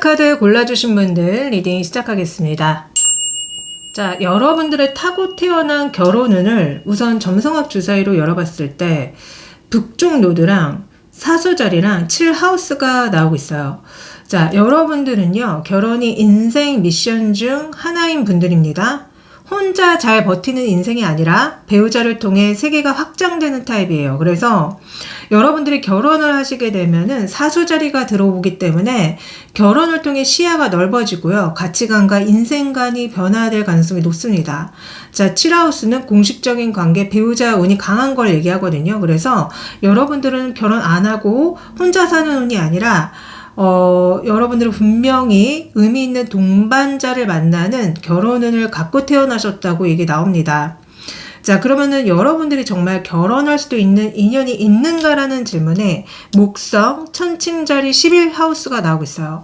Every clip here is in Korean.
카드 골라주신 분들 리딩 시작하겠습니다. 자, 여러분들의 타고 태어난 결혼운을 우선 점성학 주사위로 열어봤을 때 북쪽 노드랑 사수자리랑 7하우스가 나오고 있어요. 자, 여러분들은요, 결혼이 인생 미션 중 하나인 분들입니다. 혼자 잘 버티는 인생이 아니라 배우자를 통해 세계가 확장되는 타입이에요. 그래서 여러분들이 결혼을 하시게 되면은 사수자리가 들어오기 때문에 결혼을 통해 시야가 넓어지고요. 가치관과 인생관이 변화될 가능성이 높습니다. 자, 7하우스는 공식적인 관계, 배우자 운이 강한 걸 얘기하거든요. 그래서 여러분들은 결혼 안 하고 혼자 사는 운이 아니라 여러분들은 분명히 의미 있는 동반자를 만나는 결혼운을 갖고 태어나셨다고 얘기 나옵니다. 자, 그러면은 여러분들이 정말 결혼할 수도 있는 인연이 있는가라는 질문에 목성, 천칭자리 11하우스가 나오고 있어요.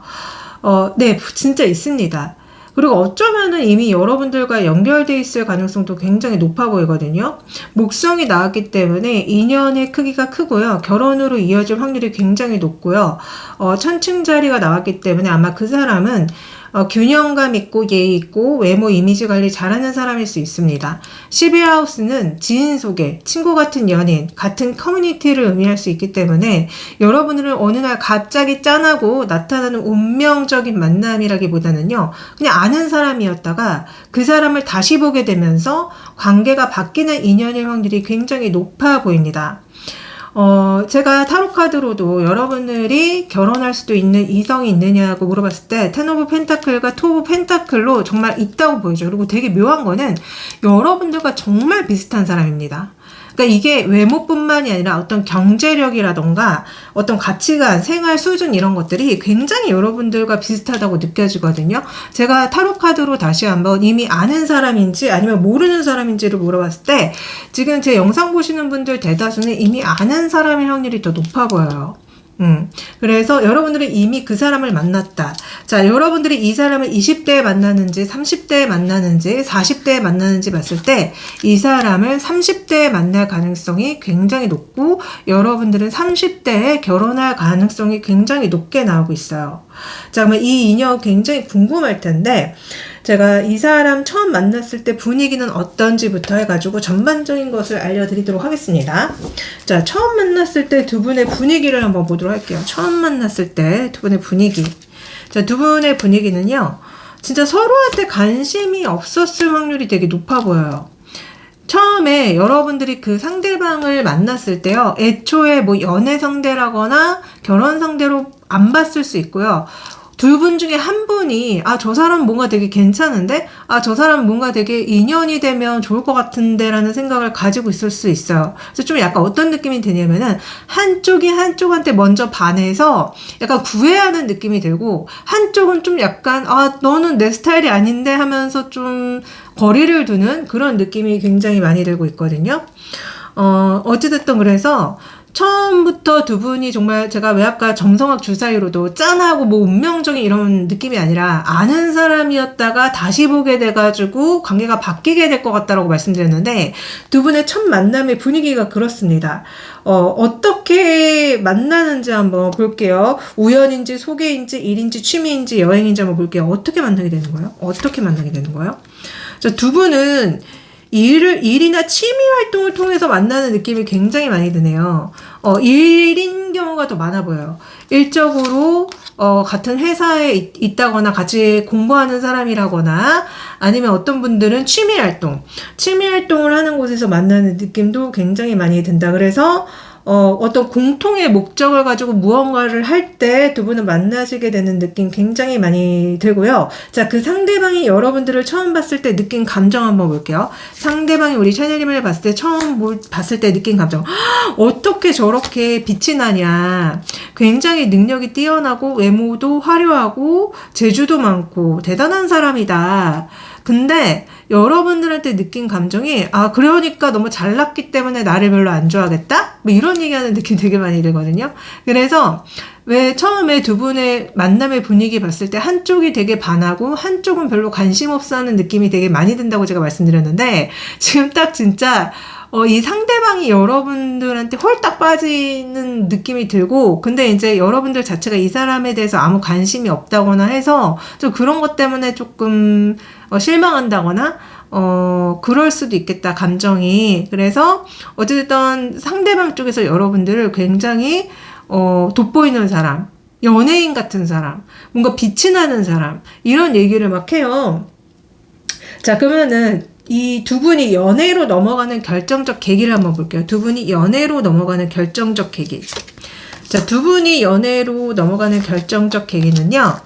네, 진짜 있습니다. 그리고 어쩌면은 이미 여러분들과 연결되어 있을 가능성도 굉장히 높아 보이거든요. 목성이 나왔기 때문에 인연의 크기가 크고요. 결혼으로 이어질 확률이 굉장히 높고요. 천칭자리가 나왔기 때문에 아마 그 사람은 균형감 있고 예의 있고 외모 이미지 관리 잘하는 사람일 수 있습니다. 11하우스는 지인 소개, 친구 같은 연인, 같은 커뮤니티를 의미할 수 있기 때문에 여러분들은 어느 날 갑자기 짠하고 나타나는 운명적인 만남이라기보다는요, 그냥 아는 사람이었다가 그 사람을 다시 보게 되면서 관계가 바뀌는 인연일 확률이 굉장히 높아 보입니다. 제가 타로카드로도 여러분들이 결혼할 수도 있는 이성이 있느냐고 물어봤을 때 텐 오브 펜타클과 투 오브 펜타클로 정말 있다고 보이죠. 그리고 되게 묘한 거는 여러분들과 정말 비슷한 사람입니다. 그러니까 이게 외모뿐만이 아니라 어떤 경제력이라던가 어떤 가치관, 생활 수준 이런 것들이 굉장히 여러분들과 비슷하다고 느껴지거든요. 제가 타로카드로 다시 한번 이미 아는 사람인지 아니면 모르는 사람인지를 물어봤을 때 지금 제 영상 보시는 분들 대다수는 이미 아는 사람의 확률이 더 높아 보여요. 그래서 여러분들은 이미 그 사람을 만났다. 자, 여러분들이 이 사람을 20대에 만나는지 30대에 만나는지 40대에 만나는지 봤을 때 이 사람을 30대에 만날 가능성이 굉장히 높고 여러분들은 30대에 결혼할 가능성이 굉장히 높게 나오고 있어요. 자, 그러면 이 인연 굉장히 궁금할 텐데 제가 이 사람 처음 만났을 때 분위기는 어떤지부터 해가지고 전반적인 것을 알려드리도록 하겠습니다. 자, 처음 만났을 때 두 분의 분위기를 한번 보도록 할게요. 처음 만났을 때 두 분의 분위기. 자, 두 분의 분위기는요, 진짜 서로한테 관심이 없었을 확률이 되게 높아 보여요. 처음에 여러분들이 그 상대방을 만났을 때요, 애초에 뭐 연애 상대라거나 결혼 상대로 안 봤을 수 있고요. 두 분 중에 한 분이 저 사람 뭔가 되게 괜찮은데? 저 사람 뭔가 되게 인연이 되면 좋을 것 같은데 라는 생각을 가지고 있을 수 있어요. 그래서 좀 약간 어떤 느낌이 드냐면은 한쪽이 한쪽한테 먼저 반해서 약간 구애하는 느낌이 들고 한쪽은 좀 약간 너는 내 스타일이 아닌데 하면서 좀 거리를 두는 그런 느낌이 굉장히 많이 들고 있거든요. 어찌됐든 그래서 처음부터 두 분이 정말 제가 왜 아까 점성학 주사위로도 짠하고 뭐 운명적인 이런 느낌이 아니라 아는 사람이었다가 다시 보게 돼가지고 관계가 바뀌게 될 것 같다라고 말씀드렸는데 두 분의 첫 만남의 분위기가 그렇습니다. 어떻게 만나는지 한번 볼게요. 우연인지 소개인지 일인지 취미인지 여행인지 한번 볼게요. 어떻게 만나게 되는 거예요? 어떻게 만나게 되는 거예요? 자, 두 분은 일이나 취미 활동을 통해서 만나는 느낌이 굉장히 많이 드네요. 일인 경우가 더 많아 보여요. 일적으로, 같은 회사에 있다거나 같이 공부하는 사람이라거나 아니면 어떤 분들은 취미 활동을 하는 곳에서 만나는 느낌도 굉장히 많이 든다. 그래서, 어떤 공통의 목적을 가지고 무언가를 할 때 두 분은 만나시게 되는 느낌 굉장히 많이 들고요. 자, 그 상대방이 여러분들을 처음 봤을 때 느낀 감정 한번 볼게요. 상대방이 우리 샤넬님을 봤을 때 처음 봤을 때 느낀 감정. 어떻게 저렇게 빛이 나냐. 굉장히 능력이 뛰어나고 외모도 화려하고 재주도 많고 대단한 사람이다. 근데 여러분들한테 느낀 감정이 그러니까 너무 잘났기 때문에 나를 별로 안 좋아하겠다? 뭐 이런 얘기하는 느낌 되게 많이 들거든요. 그래서 왜 처음에 두 분의 만남의 분위기 봤을 때 한쪽이 되게 반하고 한쪽은 별로 관심 없어 하는 느낌이 되게 많이 든다고 제가 말씀드렸는데 지금 딱 진짜 이 상대방이 여러분들한테 홀딱 빠지는 느낌이 들고, 근데 이제 여러분들 자체가 이 사람에 대해서 아무 관심이 없다거나 해서 좀 그런 것 때문에 조금 실망한다거나 그럴 수도 있겠다, 감정이. 그래서 어쨌든 상대방 쪽에서 여러분들을 굉장히 돋보이는 사람, 연예인 같은 사람, 뭔가 빛이 나는 사람, 이런 얘기를 막 해요. 자, 그러면은 이 두 분이 연애로 넘어가는 결정적 계기를 한번 볼게요. 두 분이 연애로 넘어가는 결정적 계기. 자, 두 분이 연애로 넘어가는 결정적 계기는요,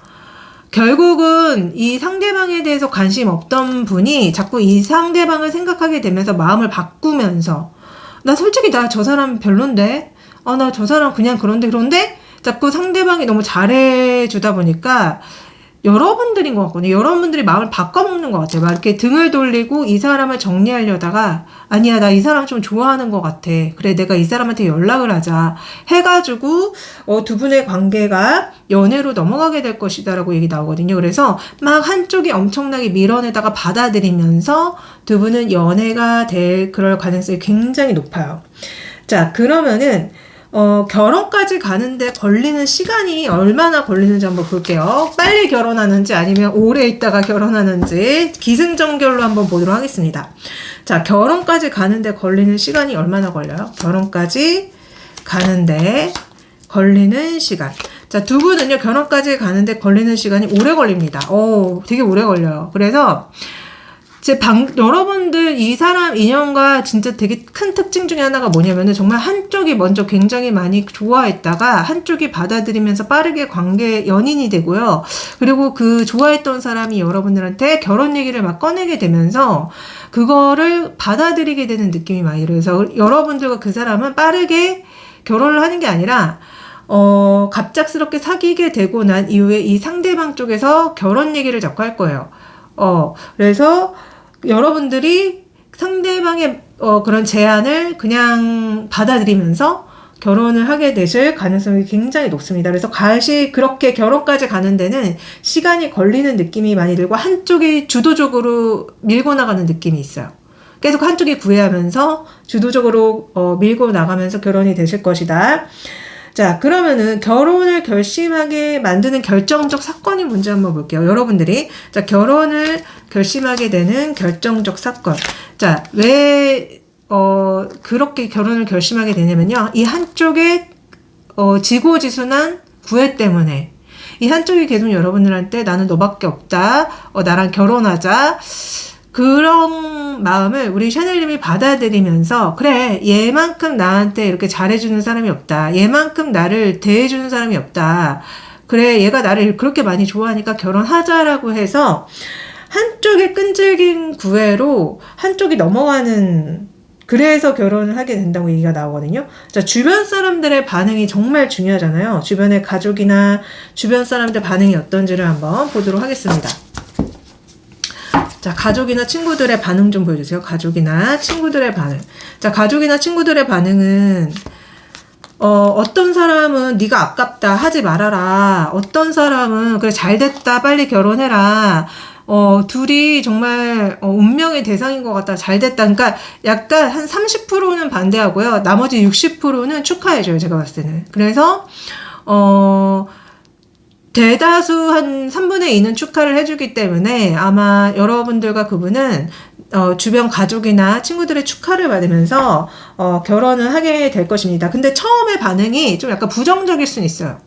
결국은 이 상대방에 대해서 관심 없던 분이 자꾸 이 상대방을 생각하게 되면서 마음을 바꾸면서, 나 솔직히 나 저 사람 별론데? 나 저 사람 그냥 그런데? 자꾸 상대방이 너무 잘해주다 보니까 여러분들인 것 같거든요. 여러분들이 마음을 바꿔먹는 것 같아요. 막 이렇게 등을 돌리고 이 사람을 정리하려다가, 아니야, 나 이 사람 좀 좋아하는 것 같아. 그래, 내가 이 사람한테 연락을 하자. 해가지고, 두 분의 관계가 연애로 넘어가게 될 것이다라고 얘기 나오거든요. 그래서 막 한쪽이 엄청나게 밀어내다가 받아들이면서 두 분은 연애가 될 그럴 가능성이 굉장히 높아요. 자, 그러면은, 결혼까지 가는데 걸리는 시간이 얼마나 걸리는지 한번 볼게요. 빨리 결혼하는지 아니면 오래 있다가 결혼하는지 기승전결로 한번 보도록 하겠습니다. 자, 결혼까지 가는데 걸리는 시간이 얼마나 걸려요? 결혼까지 가는데 걸리는 시간. 자, 두 분은요, 결혼까지 가는데 걸리는 시간이 오래 걸립니다. 되게 오래 걸려요. 그래서 여러분들 이 사람 인연과 진짜 되게 큰 특징 중에 하나가 뭐냐면은, 정말 한쪽이 먼저 굉장히 많이 좋아했다가 한쪽이 받아들이면서 빠르게 연인이 되고요. 그리고 그 좋아했던 사람이 여러분들한테 결혼 얘기를 막 꺼내게 되면서 그거를 받아들이게 되는 느낌이 많이 들어요. 그래서 여러분들과 그 사람은 빠르게 결혼을 하는 게 아니라 갑작스럽게 사귀게 되고 난 이후에 이 상대방 쪽에서 결혼 얘기를 자꾸 할 거예요. 그래서 여러분들이 상대방의 그런 제안을 그냥 받아들이면서 결혼을 하게 되실 가능성이 굉장히 높습니다. 그래서 그렇게 결혼까지 가는 데는 시간이 걸리는 느낌이 많이 들고 한쪽이 주도적으로 밀고 나가는 느낌이 있어요. 계속 한쪽이 구애하면서 주도적으로 밀고 나가면서 결혼이 되실 것이다. 자, 그러면은 결혼을 결심하게 만드는 결정적 사건이 뭔지 한번 볼게요. 여러분들이. 자, 결혼을 결심하게 되는 결정적 사건. 자, 왜 그렇게 결혼을 결심하게 되냐면요, 이 한쪽에 지고지순한 구애 때문에, 이 한쪽이 계속 여러분들한테 나는 너밖에 없다, 나랑 결혼하자, 그런 마음을 우리 샤넬님이 받아들이면서, 그래, 얘만큼 나한테 이렇게 잘해주는 사람이 없다, 얘만큼 나를 대해주는 사람이 없다, 그래, 얘가 나를 그렇게 많이 좋아하니까 결혼하자라고 해서 한쪽의 끈질긴 구애로 한쪽이 넘어가는, 그래서 결혼을 하게 된다고 얘기가 나오거든요. 자, 주변 사람들의 반응이 정말 중요하잖아요. 주변의 가족이나 주변 사람들 반응이 어떤지를 한번 보도록 하겠습니다. 자, 가족이나 친구들의 반응 좀 보여주세요. 가족이나 친구들의 반응. 자, 가족이나 친구들의 반응은, 어떤 사람은 네가 아깝다, 하지 말아라. 어떤 사람은 그래, 잘됐다, 빨리 결혼해라. 둘이 정말 운명의 대상인 것 같다, 잘됐다. 그러니까 약간 한 30%는 반대하고요, 나머지 60%는 축하해줘요, 제가 봤을 때는. 그래서 대다수 한 3분의 2는 축하를 해주기 때문에 아마 여러분들과 그분은 주변 가족이나 친구들의 축하를 받으면서 결혼을 하게 될 것입니다. 근데 처음에 반응이 좀 약간 부정적일 수는 있어요.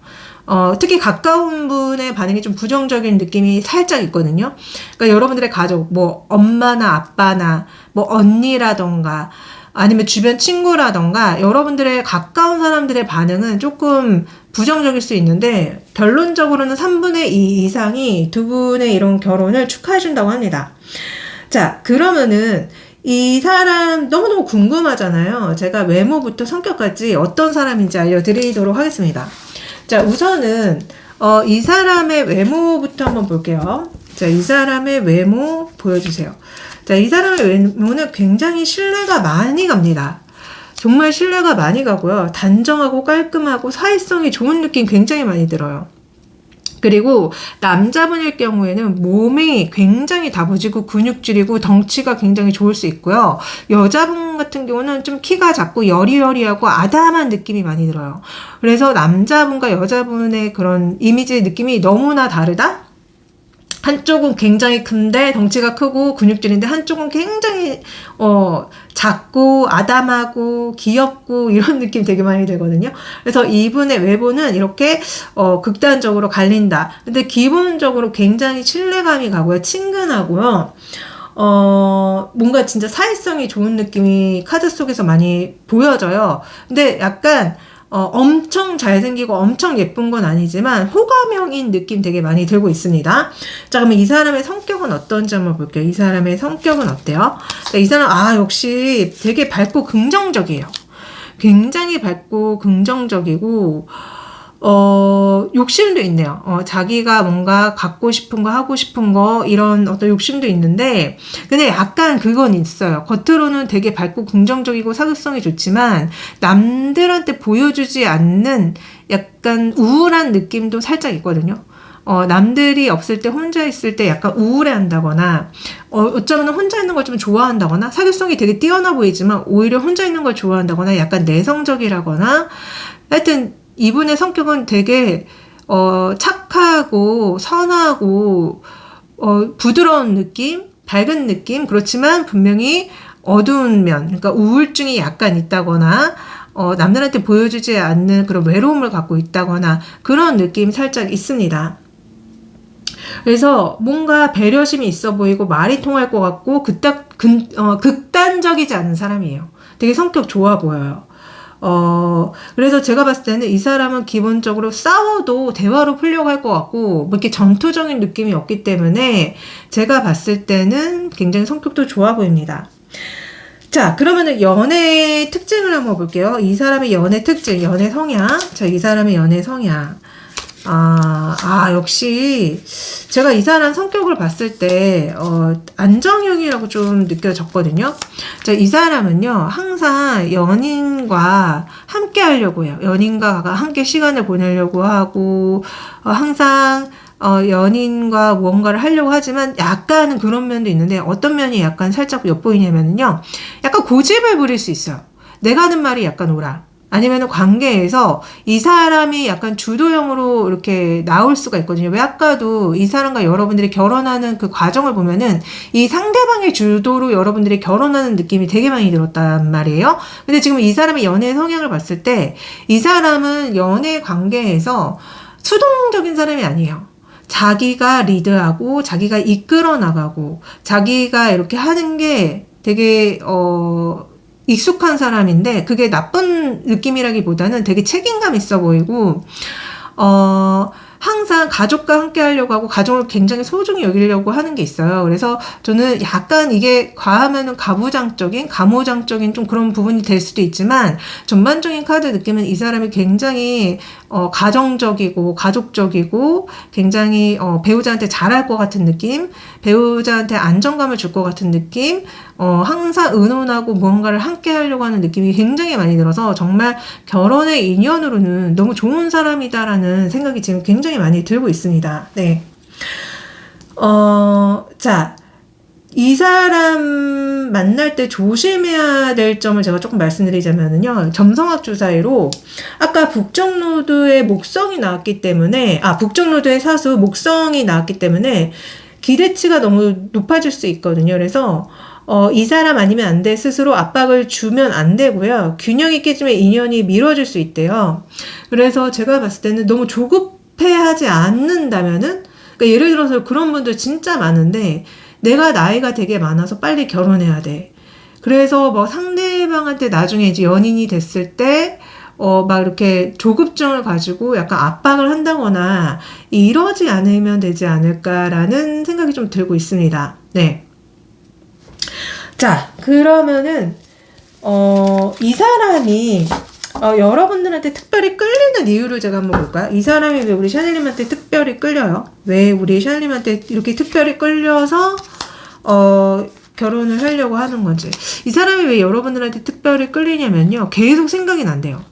특히 가까운 분의 반응이 좀 부정적인 느낌이 살짝 있거든요. 그러니까 여러분들의 가족, 뭐 엄마나 아빠나 뭐 언니라던가 아니면 주변 친구라던가 여러분들의 가까운 사람들의 반응은 조금 부정적일 수 있는데, 결론적으로는 3분의 2 이상이 두 분의 이런 결혼을 축하해준다고 합니다. 자, 그러면은 이 사람 너무너무 궁금하잖아요. 제가 외모부터 성격까지 어떤 사람인지 알려드리도록 하겠습니다. 자, 우선은 이 사람의 외모부터 한번 볼게요. 자, 이 사람의 외모 보여주세요. 자, 이 사람의 외모는 굉장히 신뢰가 많이 갑니다. 정말 신뢰가 많이 가고요. 단정하고 깔끔하고 사회성이 좋은 느낌 굉장히 많이 들어요. 그리고 남자분일 경우에는 몸이 굉장히 다부지고 근육질이고 덩치가 굉장히 좋을 수 있고요. 여자분 같은 경우는 좀 키가 작고 여리여리하고 아담한 느낌이 많이 들어요. 그래서 남자분과 여자분의 그런 이미지 느낌이 너무나 다르다? 한쪽은 굉장히 큰데 덩치가 크고 근육질인데 한쪽은 굉장히 작고 아담하고 귀엽고 이런 느낌 되게 많이 들거든요. 그래서 이분의 외모는 이렇게 극단적으로 갈린다. 근데 기본적으로 굉장히 신뢰감이 가고요. 친근하고요. 뭔가 진짜 사회성이 좋은 느낌이 카드 속에서 많이 보여져요. 근데 약간 엄청 잘생기고 엄청 예쁜 건 아니지만 호감형인 느낌 되게 많이 들고 있습니다. 자, 그러면 이 사람의 성격은 어떤지 한번 볼게요. 이 사람의 성격은 어때요? 이 사람, 역시 되게 밝고 긍정적이에요. 굉장히 밝고 긍정적이고, 욕심도 있네요. 자기가 뭔가 갖고 싶은 거, 하고 싶은 거, 이런 어떤 욕심도 있는데, 근데 약간 그건 있어요. 겉으로는 되게 밝고 긍정적이고 사교성이 좋지만, 남들한테 보여주지 않는 약간 우울한 느낌도 살짝 있거든요. 남들이 없을 때 혼자 있을 때 약간 우울해 한다거나, 어쩌면 혼자 있는 걸 좀 좋아한다거나, 사교성이 되게 뛰어나 보이지만, 오히려 혼자 있는 걸 좋아한다거나, 약간 내성적이라거나, 하여튼, 이분의 성격은 되게 착하고 선하고 부드러운 느낌, 밝은 느낌, 그렇지만 분명히 어두운 면, 그러니까 우울증이 약간 있다거나 남들한테 보여주지 않는 그런 외로움을 갖고 있다거나 그런 느낌이 살짝 있습니다. 그래서 뭔가 배려심이 있어 보이고 말이 통할 것 같고 극단적이지 않은 사람이에요. 되게 성격 좋아 보여요. 그래서 제가 봤을 때는 이 사람은 기본적으로 싸워도 대화로 풀려고 할 것 같고, 뭐 이렇게 전투적인 느낌이 없기 때문에 제가 봤을 때는 굉장히 성격도 좋아 보입니다. 자, 그러면은 연애 특징을 한번 볼게요. 이 사람의 연애 특징, 연애 성향. 자, 이 사람의 연애 성향. 역시 제가 이 사람 성격을 봤을 때 안정형이라고 좀 느껴졌거든요. 자, 이 사람은요 항상 연인과 함께 하려고 해요. 연인과 함께 시간을 보내려고 하고 항상 연인과 무언가를 하려고 하지만 약간은 그런 면도 있는데 어떤 면이 약간 살짝 엿보이냐면요, 약간 고집을 부릴 수 있어요. 내가 하는 말이 약간 오라. 아니면 관계에서 이 사람이 약간 주도형으로 이렇게 나올 수가 있거든요. 왜 아까도 이 사람과 여러분들이 결혼하는 그 과정을 보면은 이 상대방의 주도로 여러분들이 결혼하는 느낌이 되게 많이 들었단 말이에요. 근데 지금 이 사람의 연애 성향을 봤을 때 이 사람은 연애 관계에서 수동적인 사람이 아니에요. 자기가 리드하고 자기가 이끌어 나가고 자기가 이렇게 하는 게 되게 익숙한 사람인데 그게 나쁜 느낌이라기보다는 되게 책임감 있어 보이고 항상 가족과 함께 하려고 하고 가족을 굉장히 소중히 여기려고 하는 게 있어요. 그래서 저는 약간 이게 과하면은 가모장적인 좀 그런 부분이 될 수도 있지만 전반적인 카드 느낌은 이 사람이 굉장히 가정적이고 가족적이고 굉장히 배우자한테 잘할 것 같은 느낌, 배우자한테 안정감을 줄 것 같은 느낌, 항상 의논하고 무언가를 함께 하려고 하는 느낌이 굉장히 많이 들어서 정말 결혼의 인연으로는 너무 좋은 사람이다라는 생각이 지금 굉장히 많이 들고 있습니다. 네. 자, 이 사람 만날 때 조심해야 될 점을 제가 조금 말씀드리자면요. 점성학 주사위로 아까 북쪽노드의 목성이 나왔기 때문에 북쪽노드의 사수 목성이 나왔기 때문에 기대치가 너무 높아질 수 있거든요. 그래서 이 사람 아니면 안 돼 스스로 압박을 주면 안 되고요. 균형이 깨지면 인연이 미뤄질 수 있대요. 그래서 제가 봤을 때는 너무 조급해하지 않는다면은, 그러니까 예를 들어서 그런 분들 진짜 많은데 내가 나이가 되게 많아서 빨리 결혼해야 돼. 그래서 뭐 상대방한테 나중에 이제 연인이 됐을 때 막 이렇게 조급증을 가지고 약간 압박을 한다거나 이러지 않으면 되지 않을까라는 생각이 좀 들고 있습니다. 네. 자, 그러면은 이 사람이 여러분들한테 특별히 끌리는 이유를 제가 한번 볼까요? 이 사람이 왜 우리 샤넬님한테 특별히 끌려요? 왜 우리 샤넬님한테 이렇게 특별히 끌려서 결혼을 하려고 하는 건지. 이 사람이 왜 여러분들한테 특별히 끌리냐면요, 계속 생각이 난대요.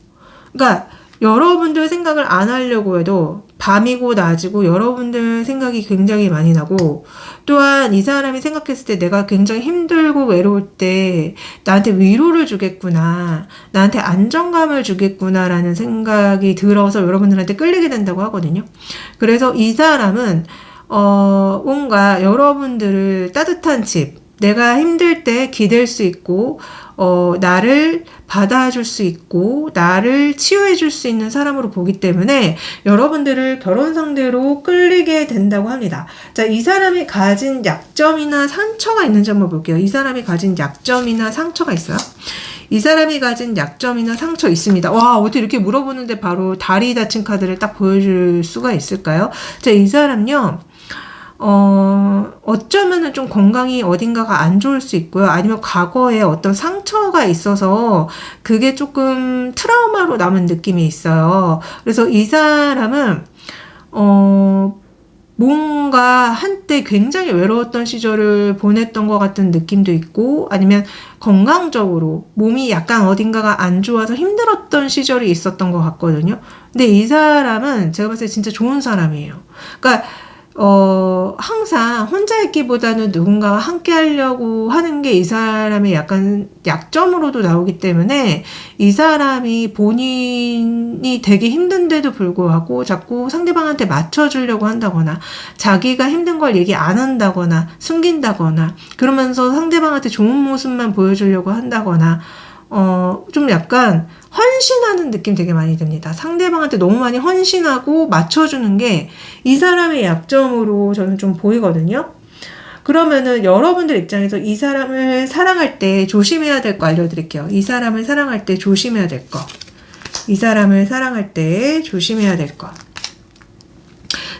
그러니까 여러분들 생각을 안 하려고 해도 밤이고 낮이고 여러분들 생각이 굉장히 많이 나고, 또한 이 사람이 생각했을 때 내가 굉장히 힘들고 외로울 때 나한테 위로를 주겠구나, 나한테 안정감을 주겠구나라는 생각이 들어서 여러분들한테 끌리게 된다고 하거든요. 그래서 이 사람은 뭔가 여러분들을 따뜻한 집, 내가 힘들 때 기댈 수 있고, 나를 받아줄 수 있고, 나를 치유해줄 수 있는 사람으로 보기 때문에 여러분들을 결혼 상대로 끌리게 된다고 합니다. 자, 이 사람이 가진 약점이나 상처가 있는지 한번 볼게요. 이 사람이 가진 약점이나 상처가 있어요? 이 사람이 가진 약점이나 상처 있습니다. 와, 어떻게 이렇게 물어보는데 바로 다리 다친 카드를 딱 보여줄 수가 있을까요? 자, 이 사람요. 어쩌면은 좀 건강이 어딘가가 안 좋을 수 있고요. 아니면 과거에 어떤 상처가 있어서 그게 조금 트라우마로 남은 느낌이 있어요. 그래서 이 사람은, 뭔가 한때 굉장히 외로웠던 시절을 보냈던 것 같은 느낌도 있고, 아니면 건강적으로 몸이 약간 어딘가가 안 좋아서 힘들었던 시절이 있었던 것 같거든요. 근데 이 사람은 제가 봤을 때 진짜 좋은 사람이에요. 그러니까 항상 혼자 있기보다는 누군가와 함께 하려고 하는 게 이 사람의 약간 약점으로도 나오기 때문에, 이 사람이 본인이 되게 힘든데도 불구하고 자꾸 상대방한테 맞춰주려고 한다거나, 자기가 힘든 걸 얘기 안 한다거나, 숨긴다거나, 그러면서 상대방한테 좋은 모습만 보여주려고 한다거나, 좀 약간 헌신하는 느낌 되게 많이 듭니다. 상대방한테 너무 많이 헌신하고 맞춰주는 게 이 사람의 약점으로 저는 좀 보이거든요. 그러면은 여러분들 입장에서 이 사람을 사랑할 때 조심해야 될 거 알려드릴게요. 이 사람을 사랑할 때 조심해야 될 거. 이 사람을 사랑할 때 조심해야 될 거.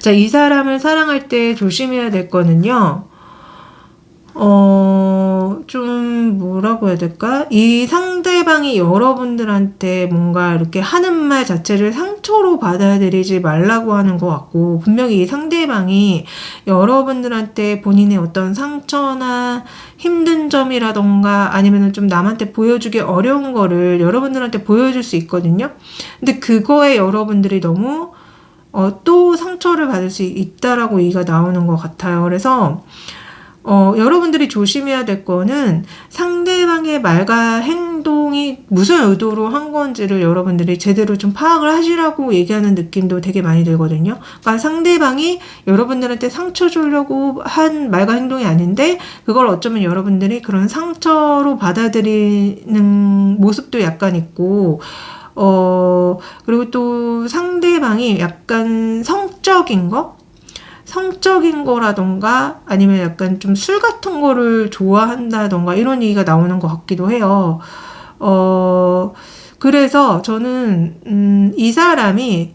자, 이 사람을 사랑할 때 조심해야 될 거는요. 좀 뭐라고 해야 될까? 이 상대방이 여러분들한테 뭔가 이렇게 하는 말 자체를 상처로 받아들이지 말라고 하는 것 같고, 분명히 이 상대방이 여러분들한테 본인의 어떤 상처나 힘든 점이라던가 아니면은 좀 남한테 보여주기 어려운 거를 여러분들한테 보여줄 수 있거든요. 근데 그거에 여러분들이 너무 또 상처를 받을 수 있다라고 얘기가 나오는 것 같아요. 그래서 여러분들이 조심해야 될 거는 상대방의 말과 행동이 무슨 의도로 한 건지를 여러분들이 제대로 좀 파악을 하시라고 얘기하는 느낌도 되게 많이 들거든요. 그러니까 상대방이 여러분들한테 상처 주려고 한 말과 행동이 아닌데, 그걸 어쩌면 여러분들이 그런 상처로 받아들이는 모습도 약간 있고, 그리고 또 상대방이 약간 성적인 거라던가 아니면 약간 좀 술 같은 거를 좋아한다던가 이런 얘기가 나오는 것 같기도 해요. 그래서 저는 이 사람이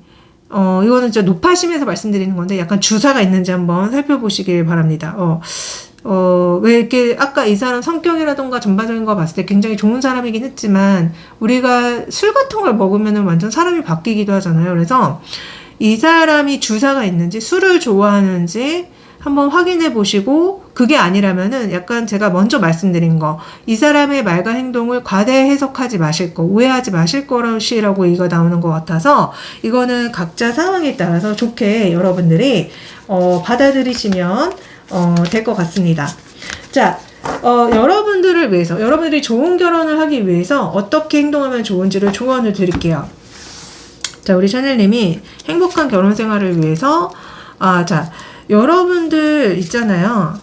이거는 진짜 높아심에서 말씀드리는 건데, 약간 주사가 있는지 한번 살펴보시길 바랍니다. 왜 이렇게 아까 이 사람 성격이라던가 전반적인 거 봤을 때 굉장히 좋은 사람이긴 했지만, 우리가 술 같은 걸 먹으면 완전 사람이 바뀌기도 하잖아요. 그래서 이 사람이 주사가 있는지, 술을 좋아하는지 한번 확인해 보시고, 그게 아니라면은 약간 제가 먼저 말씀드린 거, 이 사람의 말과 행동을 과대 해석하지 마실 거, 오해하지 마실 것이라고 얘기가 나오는 것 같아서, 이거는 각자 상황에 따라서 좋게 여러분들이 받아들이시면 될 것 같습니다. 자, 여러분들을 위해서, 여러분들이 좋은 결혼을 하기 위해서 어떻게 행동하면 좋은지를 조언을 드릴게요. 자, 우리 샤넬님이 행복한 결혼 생활을 위해서, 자, 여러분들 있잖아요.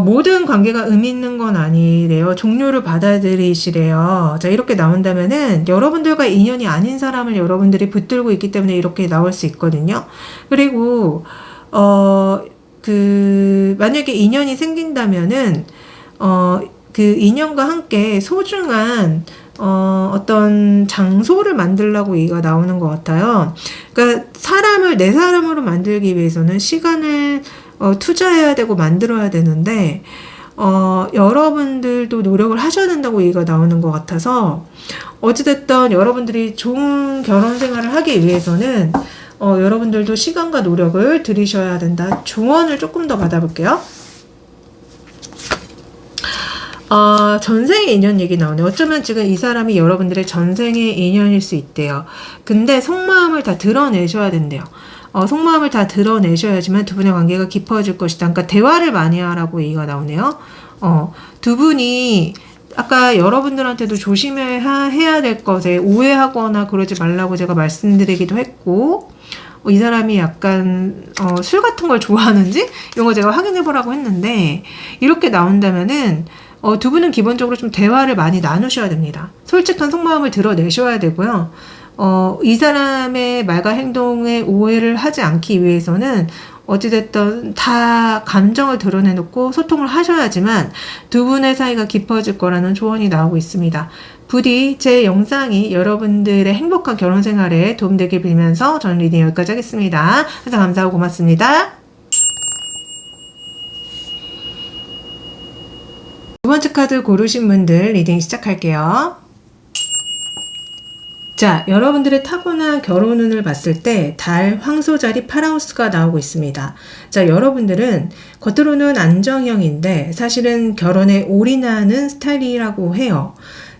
모든 관계가 의미 있는 건 아니래요. 종료를 받아들이시래요. 자, 이렇게 나온다면은 여러분들과 인연이 아닌 사람을 여러분들이 붙들고 있기 때문에 이렇게 나올 수 있거든요. 그리고, 만약에 인연이 생긴다면은, 그 인연과 함께 소중한 어떤 장소를 만들라고 얘기가 나오는 것 같아요. 그러니까 사람을 내 사람으로 만들기 위해서는 시간을 투자해야 되고 만들어야 되는데, 여러분들도 노력을 하셔야 된다고 얘기가 나오는 것 같아서, 어찌됐든 여러분들이 좋은 결혼 생활을 하기 위해서는 여러분들도 시간과 노력을 들이셔야 된다. 조언을 조금 더 받아볼게요. 전생의 인연 얘기 나오네요. 어쩌면 지금 이 사람이 여러분들의 전생의 인연일 수 있대요. 근데 속마음을 다 드러내셔야 된대요. 속마음을 다 드러내셔야지만 두 분의 관계가 깊어질 것이다. 그러니까 대화를 많이 하라고 얘기가 나오네요. 두 분이 아까 여러분들한테도 조심해야 될 것에 오해하거나 그러지 말라고 제가 말씀드리기도 했고, 이 사람이 약간 술 같은 걸 좋아하는지 이런 거 제가 확인해 보라고 했는데, 이렇게 나온다면은 두 분은 기본적으로 좀 대화를 많이 나누셔야 됩니다. 솔직한 속마음을 드러내셔야 되고요. 이 사람의 말과 행동에 오해를 하지 않기 위해서는 어찌됐든 다 감정을 드러내놓고 소통을 하셔야지만 두 분의 사이가 깊어질 거라는 조언이 나오고 있습니다. 부디 제 영상이 여러분들의 행복한 결혼 생활에 도움되길 빌면서 저는 리딩 여기까지 하겠습니다. 항상 감사하고 고맙습니다. 두 번째 카드 고르신 분들 리딩 시작할게요. 자, 여러분들의 타고난 결혼 운을 봤을 때 달, 황소자리, 파라우스가 나오고 있습니다. 자, 여러분들은 겉으로는 안정형인데 사실은 결혼에 올인하는 스타일이라고 해요.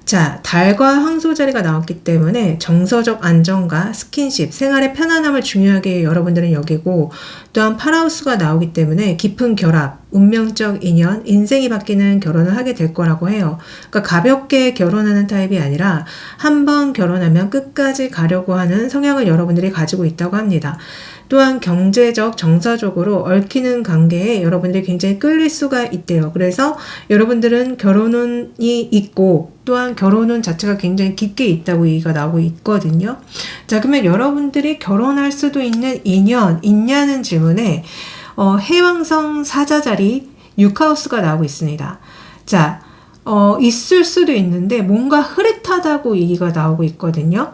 자, 달과 황소자리가 나왔기 때문에 정서적 안정과 스킨십, 생활의 편안함을 중요하게 여러분들은 여기고, 또한 파라우스가 나오기 때문에 깊은 결합, 운명적 인연, 인생이 바뀌는 결혼을 하게 될 거라고 해요. 그러니까 가볍게 결혼하는 타입이 아니라 한 번 결혼하면 끝까지 가려고 하는 성향을 여러분들이 가지고 있다고 합니다. 또한 경제적, 정서적으로 얽히는 관계에 여러분들이 굉장히 끌릴 수가 있대요. 그래서 여러분들은 결혼운이 있고 또한 결혼운 자체가 굉장히 깊게 있다고 얘기가 나오고 있거든요. 자, 그러면 여러분들이 결혼할 수도 있는 인연 있냐는 질문에 해왕성 사자자리 6하우스가 나오고 있습니다. 자, 있을 수도 있는데 뭔가 흐릿하다고 얘기가 나오고 있거든요.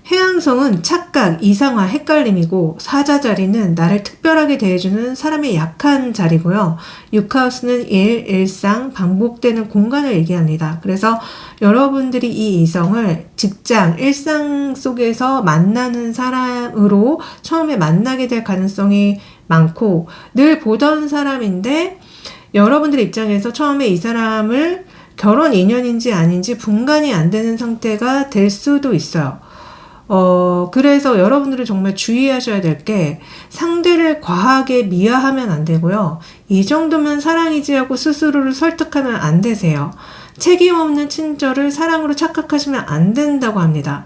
해왕성은 착각, 이상화, 헷갈림이고 사자자리는 나를 특별하게 대해주는 사람의 약한 자리고요. 6하우스는 일상, 반복되는 공간을 얘기합니다. 그래서 여러분들이 이 이성을 직장, 일상 속에서 만나는 사람으로 처음에 만나게 될 가능성이 많고, 늘 보던 사람인데 여러분들의 입장에서 처음에 이 사람을 결혼 인연인지 아닌지 분간이 안 되는 상태가 될 수도 있어요. 그래서 여러분들은 정말 주의하셔야 될 게 상대를 과하게 미화하면 안 되고요. 이 정도면 사랑이지 하고 스스로를 설득하면 안 되세요. 책임 없는 친절을 사랑으로 착각하시면 안 된다고 합니다.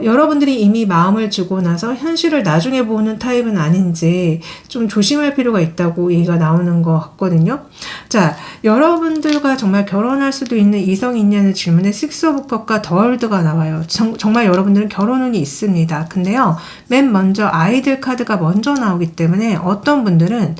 여러분들이 이미 마음을 주고 나서 현실을 나중에 보는 타입은 아닌지 좀 조심할 필요가 있다고 얘기가 나오는 것 같거든요. 자, 여러분들과 정말 결혼할 수도 있는 이성이 있냐는 질문에 Six of Cup과 The World가 나와요. 정말 여러분들은 결혼운이 있습니다. 근데요, 맨 먼저 아이들 카드가 먼저 나오기 때문에 어떤 분들은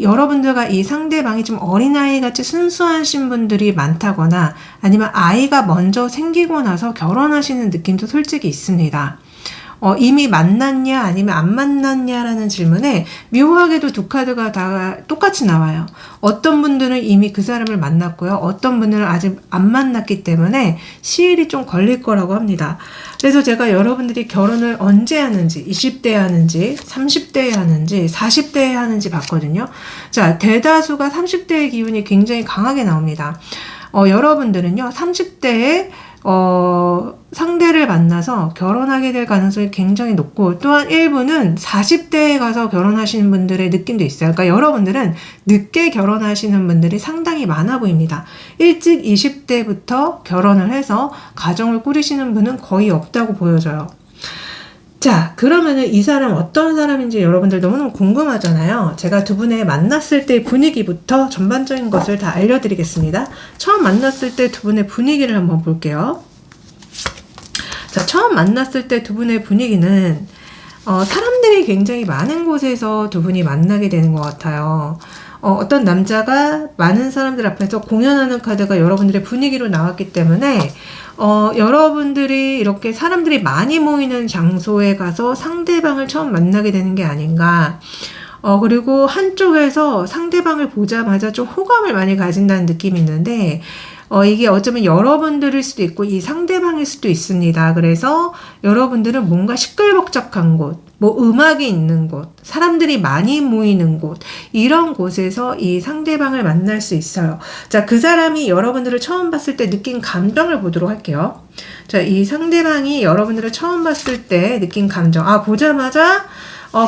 여러분들과 이 상대방이 좀 어린아이 같이 순수하신 분들이 많다거나 아니면 아이가 먼저 생기고 나서 결혼하시는 느낌도 솔직히 있습니다. 이미 만났냐 아니면 안 만났냐라는 질문에 묘하게도 두 카드가 다 똑같이 나와요. 어떤 분들은 이미 그 사람을 만났고요. 어떤 분들은 아직 안 만났기 때문에 시일이 좀 걸릴 거라고 합니다. 그래서 제가 여러분들이 결혼을 언제 하는지, 20대에 하는지, 30대에 하는지, 40대에 하는지 봤거든요. 자, 대다수가 30대의 기운이 굉장히 강하게 나옵니다. 여러분들은요, 30대에 상대를 만나서 결혼하게 될 가능성이 굉장히 높고, 또한 일부는 40대에 가서 결혼하시는 분들의 느낌도 있어요. 그러니까 여러분들은 늦게 결혼하시는 분들이 상당히 많아 보입니다. 일찍 20대부터 결혼을 해서 가정을 꾸리시는 분은 거의 없다고 보여져요. 자, 그러면은 이 사람 어떤 사람인지 여러분들 너무너무 궁금하잖아요. 제가 두 분의 만났을 때 분위기부터 전반적인 것을 다 알려드리겠습니다. 처음 만났을 때 두 분의 분위기를 한번 볼게요. 자, 처음 만났을 때 두 분의 분위기는 사람들이 굉장히 많은 곳에서 두 분이 만나게 되는 것 같아요. 어떤 남자가 많은 사람들 앞에서 공연하는 카드가 여러분들의 분위기로 나왔기 때문에 여러분들이 이렇게 사람들이 많이 모이는 장소에 가서 상대방을 처음 만나게 되는 게 아닌가. 그리고 한쪽에서 상대방을 보자마자 좀 호감을 많이 가진다는 느낌이 있는데, 이게 어쩌면 여러분들일 수도 있고 이 상대방일 수도 있습니다. 그래서 여러분들은 뭔가 시끌벅적한 곳, 뭐 음악이 있는 곳, 사람들이 많이 모이는 곳, 이런 곳에서 이 상대방을 만날 수 있어요. 자, 그 사람이 여러분들을 처음 봤을 때 느낀 감정을 보도록 할게요. 자, 이 상대방이 여러분들을 처음 봤을 때 느낀 감정. 아, 보자마자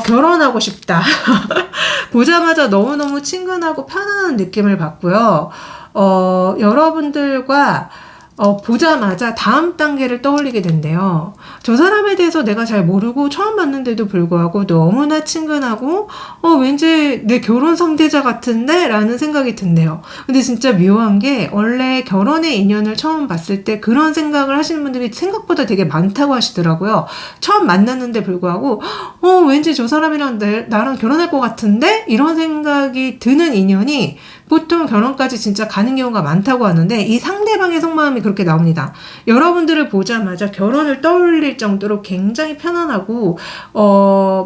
결혼하고 싶다. 보자마자 너무너무 친근하고 편안한 느낌을 받고요. 여러분들과 보자마자 다음 단계를 떠올리게 된대요. 저 사람에 대해서 내가 잘 모르고 처음 봤는데도 불구하고 너무나 친근하고 왠지 내 결혼 상대자 같은데? 라는 생각이 든대요. 근데 진짜 묘한 게 원래 결혼의 인연을 처음 봤을 때 그런 생각을 하시는 분들이 생각보다 되게 많다고 하시더라고요. 처음 만났는데 불구하고 왠지 저 사람이랑 나랑 결혼할 것 같은데? 이런 생각이 드는 인연이 보통 결혼까지 진짜 가는 경우가 많다고 하는데 이 상대방의 속마음이 그렇게 나옵니다. 여러분들을 보자마자 결혼을 떠올릴 정도로 굉장히 편안하고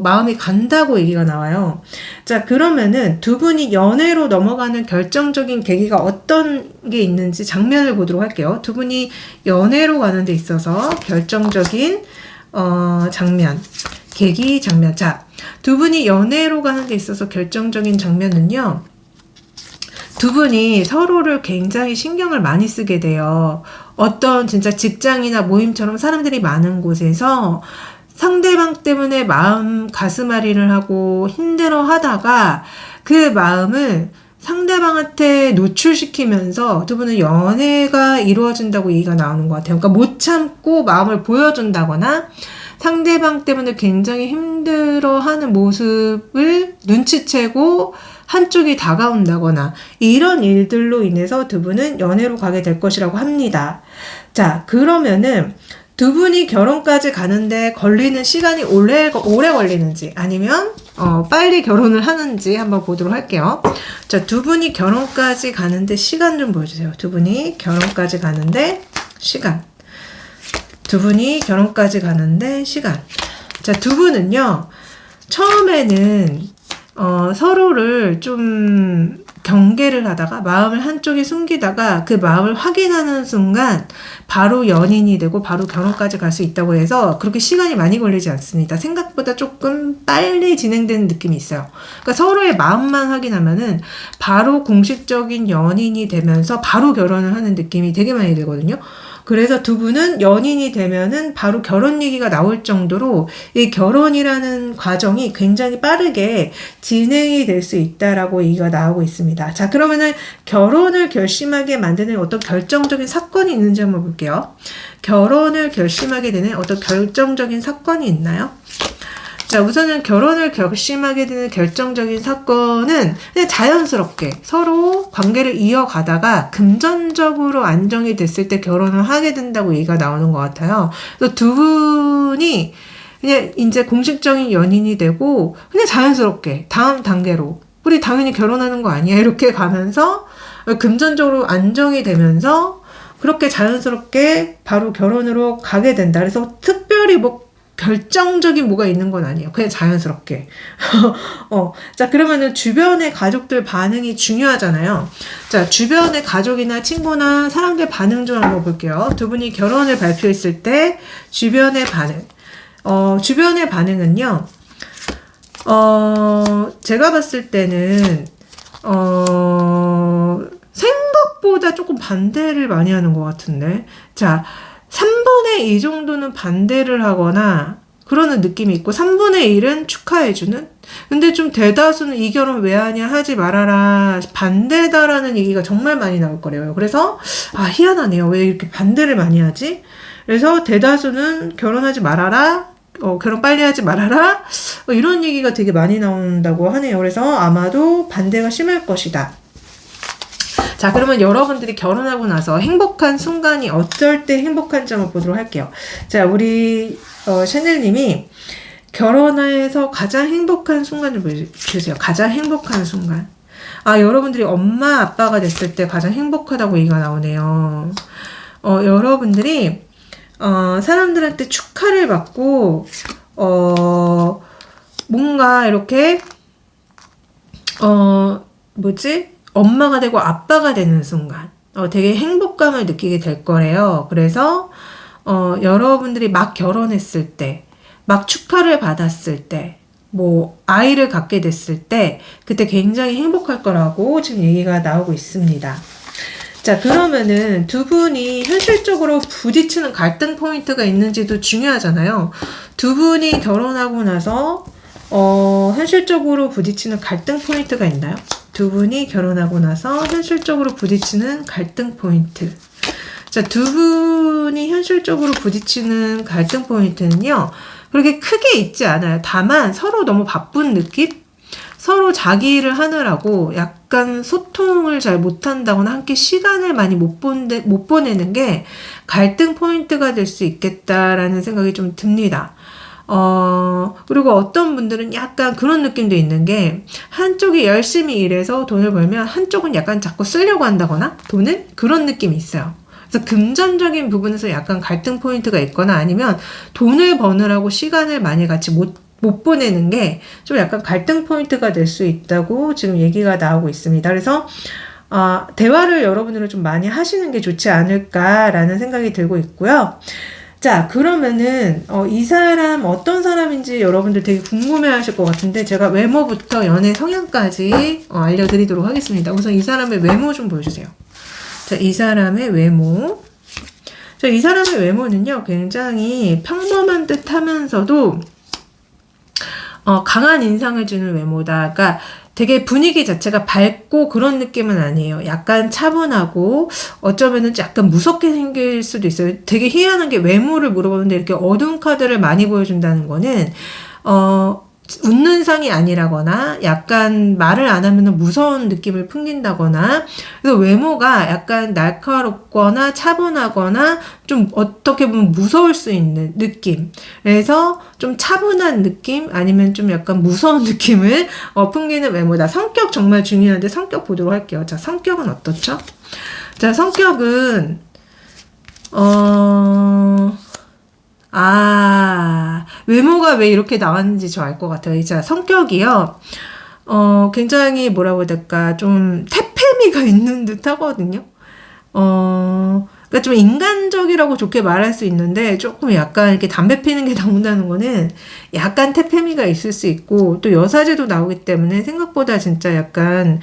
마음이 간다고 얘기가 나와요. 자, 그러면은 두 분이 연애로 넘어가는 결정적인 계기가 어떤 게 있는지 장면을 보도록 할게요. 두 분이 연애로 가는 데 있어서 결정적인 장면, 계기 장면. 자, 두 분이 연애로 가는 데 있어서 결정적인 장면은요. 두 분이 서로를 굉장히 신경을 많이 쓰게 돼요. 어떤 진짜 직장이나 모임처럼 사람들이 많은 곳에서 상대방 때문에 가슴앓이를 하고 힘들어 하다가 그 마음을 상대방한테 노출시키면서 두 분은 연애가 이루어진다고 얘기가 나오는 것 같아요. 그러니까 못 참고 마음을 보여준다거나 상대방 때문에 굉장히 힘들어하는 모습을 눈치채고 한쪽이 다가온다거나 이런 일들로 인해서 두 분은 연애로 가게 될 것이라고 합니다. 자, 그러면은 두 분이 결혼까지 가는데 걸리는 시간이 오래 걸리는지 아니면 빨리 결혼을 하는지 한번 보도록 할게요. 자, 두 분이 결혼까지 가는데 시간 좀 보여주세요. 두 분이 결혼까지 가는데 시간. 두 분이 결혼까지 가는데 시간. 자, 두 분은요, 처음에는 서로를 좀 경계를 하다가 마음을 한쪽에 숨기다가 그 마음을 확인하는 순간 바로 연인이 되고 바로 결혼까지 갈 수 있다고 해서 그렇게 시간이 많이 걸리지 않습니다. 생각보다 조금 빨리 진행되는 느낌이 있어요. 그러니까 서로의 마음만 확인하면은 바로 공식적인 연인이 되면서 바로 결혼을 하는 느낌이 되게 많이 들거든요. 그래서 두 분은 연인이 되면은 바로 결혼 얘기가 나올 정도로 이 결혼이라는 과정이 굉장히 빠르게 진행이 될 수 있다라고 얘기가 나오고 있습니다. 자, 그러면은 결혼을 결심하게 만드는 어떤 결정적인 사건이 있는지 한번 볼게요. 결혼을 결심하게 되는 어떤 결정적인 사건이 있나요? 자, 우선은 결혼을 결심하게 되는 결정적인 사건은 그냥 자연스럽게 서로 관계를 이어가다가 금전적으로 안정이 됐을 때 결혼을 하게 된다고 얘기가 나오는 것 같아요. 그래서 두 분이 그냥 이제 공식적인 연인이 되고 그냥 자연스럽게 다음 단계로 우리 당연히 결혼하는 거 아니야? 이렇게 가면서 금전적으로 안정이 되면서 그렇게 자연스럽게 바로 결혼으로 가게 된다. 그래서 특별히 뭐 결정적인 뭐가 있는 건 아니에요. 그냥 자연스럽게. 자, 그러면은 주변의 가족들 반응이 중요하잖아요. 자, 주변의 가족이나 친구나 사람들 반응 좀 한번 볼게요. 두 분이 결혼을 발표했을 때 주변의 반응. 주변의 반응은요. 제가 봤을 때는 생각보다 조금 반대를 많이 하는 것 같은데. 자, 3분의 2 정도는 반대를 하거나 그러는 느낌이 있고 3분의 1은 축하해주는? 근데 좀 대다수는 이 결혼 왜 하냐 하지 말아라 반대다라는 얘기가 정말 많이 나올 거래요. 그래서 희한하네요. 왜 이렇게 반대를 많이 하지? 그래서 대다수는 결혼하지 말아라 결혼 빨리 하지 말아라 이런 얘기가 되게 많이 나온다고 하네요. 그래서 아마도 반대가 심할 것이다. 자, 그러면 여러분들이 결혼하고 나서 행복한 순간이 어떨 때 행복한지 한번 보도록 할게요. 자, 우리 샤넬님이 결혼해서 가장 행복한 순간 좀 보여주세요. 가장 행복한 순간. 여러분들이 엄마 아빠가 됐을 때 가장 행복하다고 얘기가 나오네요. 여러분들이 사람들한테 축하를 받고 뭔가 이렇게 엄마가 되고 아빠가 되는 순간 되게 행복감을 느끼게 될 거래요. 그래서 여러분들이 막 결혼했을 때 막 축하를 받았을 때, 뭐 아이를 갖게 됐을 때 그때 굉장히 행복할 거라고 지금 얘기가 나오고 있습니다. 자, 그러면은 두 분이 현실적으로 부딪히는 갈등 포인트가 있는지도 중요하잖아요. 두 분이 결혼하고 나서 현실적으로 부딪히는 갈등 포인트가 있나요? 두 분이 결혼하고 나서 현실적으로 부딪히는 갈등 포인트. 자, 두 분이 현실적으로 부딪히는 갈등 포인트는요, 그렇게 크게 있지 않아요. 다만 서로 너무 바쁜 느낌? 서로 자기 일을 하느라고 약간 소통을 잘 못한다거나 함께 시간을 많이 못 보내는 게 갈등 포인트가 될 수 있겠다라는 생각이 좀 듭니다. 그리고 어떤 분들은 약간 그런 느낌도 있는 게, 한쪽이 열심히 일해서 돈을 벌면 한쪽은 약간 자꾸 쓰려고 한다거나 돈을? 그런 느낌이 있어요. 그래서 금전적인 부분에서 약간 갈등 포인트가 있거나, 아니면 돈을 버느라고 시간을 많이 같이 못 보내는 게 좀 약간 갈등 포인트가 될 수 있다고 지금 얘기가 나오고 있습니다. 그래서 대화를 여러분들은 좀 많이 하시는 게 좋지 않을까라는 생각이 들고 있고요. 자, 그러면은 이 사람 어떤 사람인지 여러분들 되게 궁금해 하실 것 같은데, 제가 외모부터 연애 성향까지 알려드리도록 하겠습니다. 우선 이 사람의 외모 좀 보여주세요. 자, 이 사람의 외모. 자, 이 사람의 외모는요, 굉장히 평범한 듯 하면서도 강한 인상을 주는 외모다. 그러니까 되게 분위기 자체가 밝고 그런 느낌은 아니에요. 약간 차분하고 어쩌면은 약간 무섭게 생길 수도 있어요. 되게 희한한 게, 외모를 물어보는데 이렇게 어두운 카드를 많이 보여준다는 거는 웃는 상이 아니라거나 약간 말을 안 하면 무서운 느낌을 풍긴다거나, 그래서 외모가 약간 날카롭거나 차분하거나 좀 어떻게 보면 무서울 수 있는 느낌, 그래서 좀 차분한 느낌 아니면 좀 약간 무서운 느낌을 풍기는 외모다. 성격 정말 중요한데 성격 보도록 할게요. 자, 성격은 어떻죠? 자, 성격은 외모가 왜 이렇게 나왔는지 저 알 것 같아요. 자, 성격이요. 굉장히 뭐라고 해야 될까, 좀 태페미가 있는 듯 하거든요. 그러니까 좀 인간적이라고 좋게 말할 수 있는데, 조금 약간 이렇게 담배 피는 게 나온다는 거는 약간 태페미가 있을 수 있고, 또 여사제도 나오기 때문에 생각보다 진짜 약간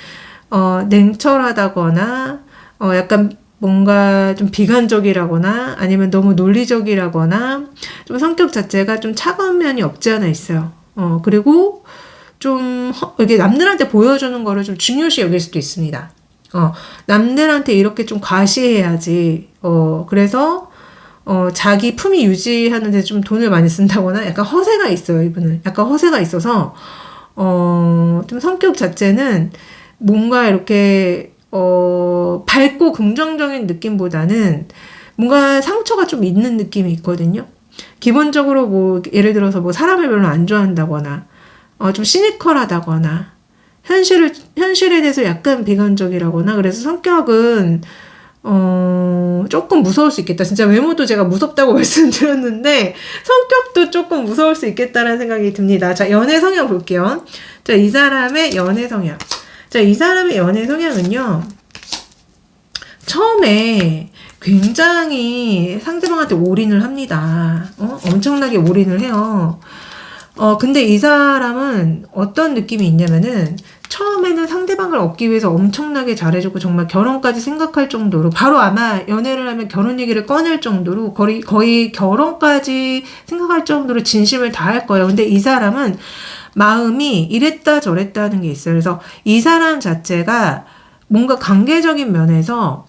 냉철하다거나 약간 뭔가 좀 비관적이라거나 아니면 너무 논리적이라거나, 좀 성격 자체가 좀 차가운 면이 없지 않아 있어요. 그리고 좀 이게 남들한테 보여주는 거를 좀 중요시 여길 수도 있습니다. 남들한테 이렇게 좀 과시해야지. 그래서 자기 품위 유지하는데 좀 돈을 많이 쓴다거나, 약간 허세가 있어요. 이분은 약간 허세가 있어서 좀 성격 자체는 뭔가 이렇게 밝고 긍정적인 느낌보다는 뭔가 상처가 좀 있는 느낌이 있거든요. 기본적으로 뭐 예를 들어서 뭐 사람을 별로 안 좋아한다거나 좀 시니컬하다거나 현실에 대해서 약간 비관적이라거나, 그래서 성격은 조금 무서울 수 있겠다. 진짜 외모도 제가 무섭다고 말씀드렸는데 성격도 조금 무서울 수 있겠다라는 생각이 듭니다. 자, 연애 성향 볼게요. 자, 이 사람의 연애 성향. 자, 이 사람의 연애 성향은요, 처음에 굉장히 상대방한테 올인을 합니다. 엄청나게 올인을 해요. 근데 이 사람은 어떤 느낌이 있냐면은, 처음에는 상대방을 얻기 위해서 엄청나게 잘해주고 정말 결혼까지 생각할 정도로, 바로 아마 연애를 하면 결혼 얘기를 꺼낼 정도로 거의 결혼까지 생각할 정도로 진심을 다할 거예요. 근데 이 사람은 마음이 이랬다 저랬다 하는 게 있어요. 그래서 이 사람 자체가 뭔가 관계적인 면에서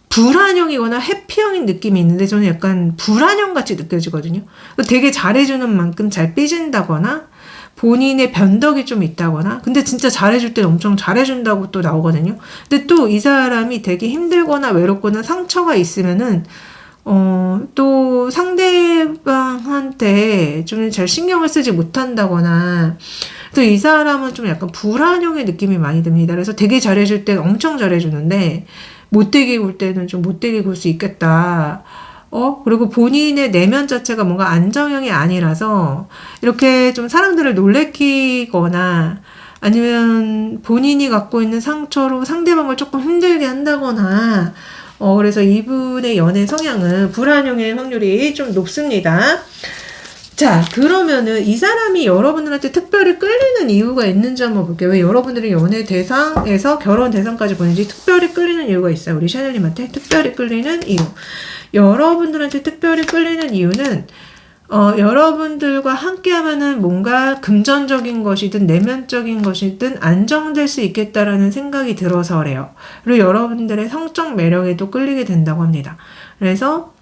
불안형이거나 해피형인 느낌이 있는데, 저는 약간 불안형 같이 느껴지거든요. 되게 잘해주는 만큼 잘 삐진다거나 본인의 변덕이 좀 있다거나, 근데 진짜 잘해줄 때는 엄청 잘해준다고 또 나오거든요. 근데 또 이 사람이 되게 힘들거나 외롭거나 상처가 있으면은 또 상대방한테 좀 잘 신경을 쓰지 못한다거나, 또 이 사람은 좀 약간 불안형의 느낌이 많이 듭니다. 그래서 되게 잘해줄 때는 엄청 잘해주는데 못되게 굴 때는 좀 못되게 굴 수 있겠다. 그리고 본인의 내면 자체가 뭔가 안정형이 아니라서 이렇게 좀 사람들을 놀래키거나, 아니면 본인이 갖고 있는 상처로 상대방을 조금 힘들게 한다거나, 그래서 이분의 연애 성향은 불안형의 확률이 좀 높습니다. 자, 그러면은 이 사람이 여러분들한테 특별히 끌리는 이유가 있는지 한번 볼게요. 왜 여러분들이 연애 대상에서 결혼 대상까지 보는지 특별히 끌리는 이유가 있어요. 우리 샤넬님한테 특별히 끌리는 이유. 여러분들한테 특별히 끌리는 이유는 여러분들과 함께하면은 뭔가 금전적인 것이든 내면적인 것이든 안정될 수 있겠다라는 생각이 들어서래요. 그리고 여러분들의 성적 매력에도 끌리게 된다고 합니다. 그래서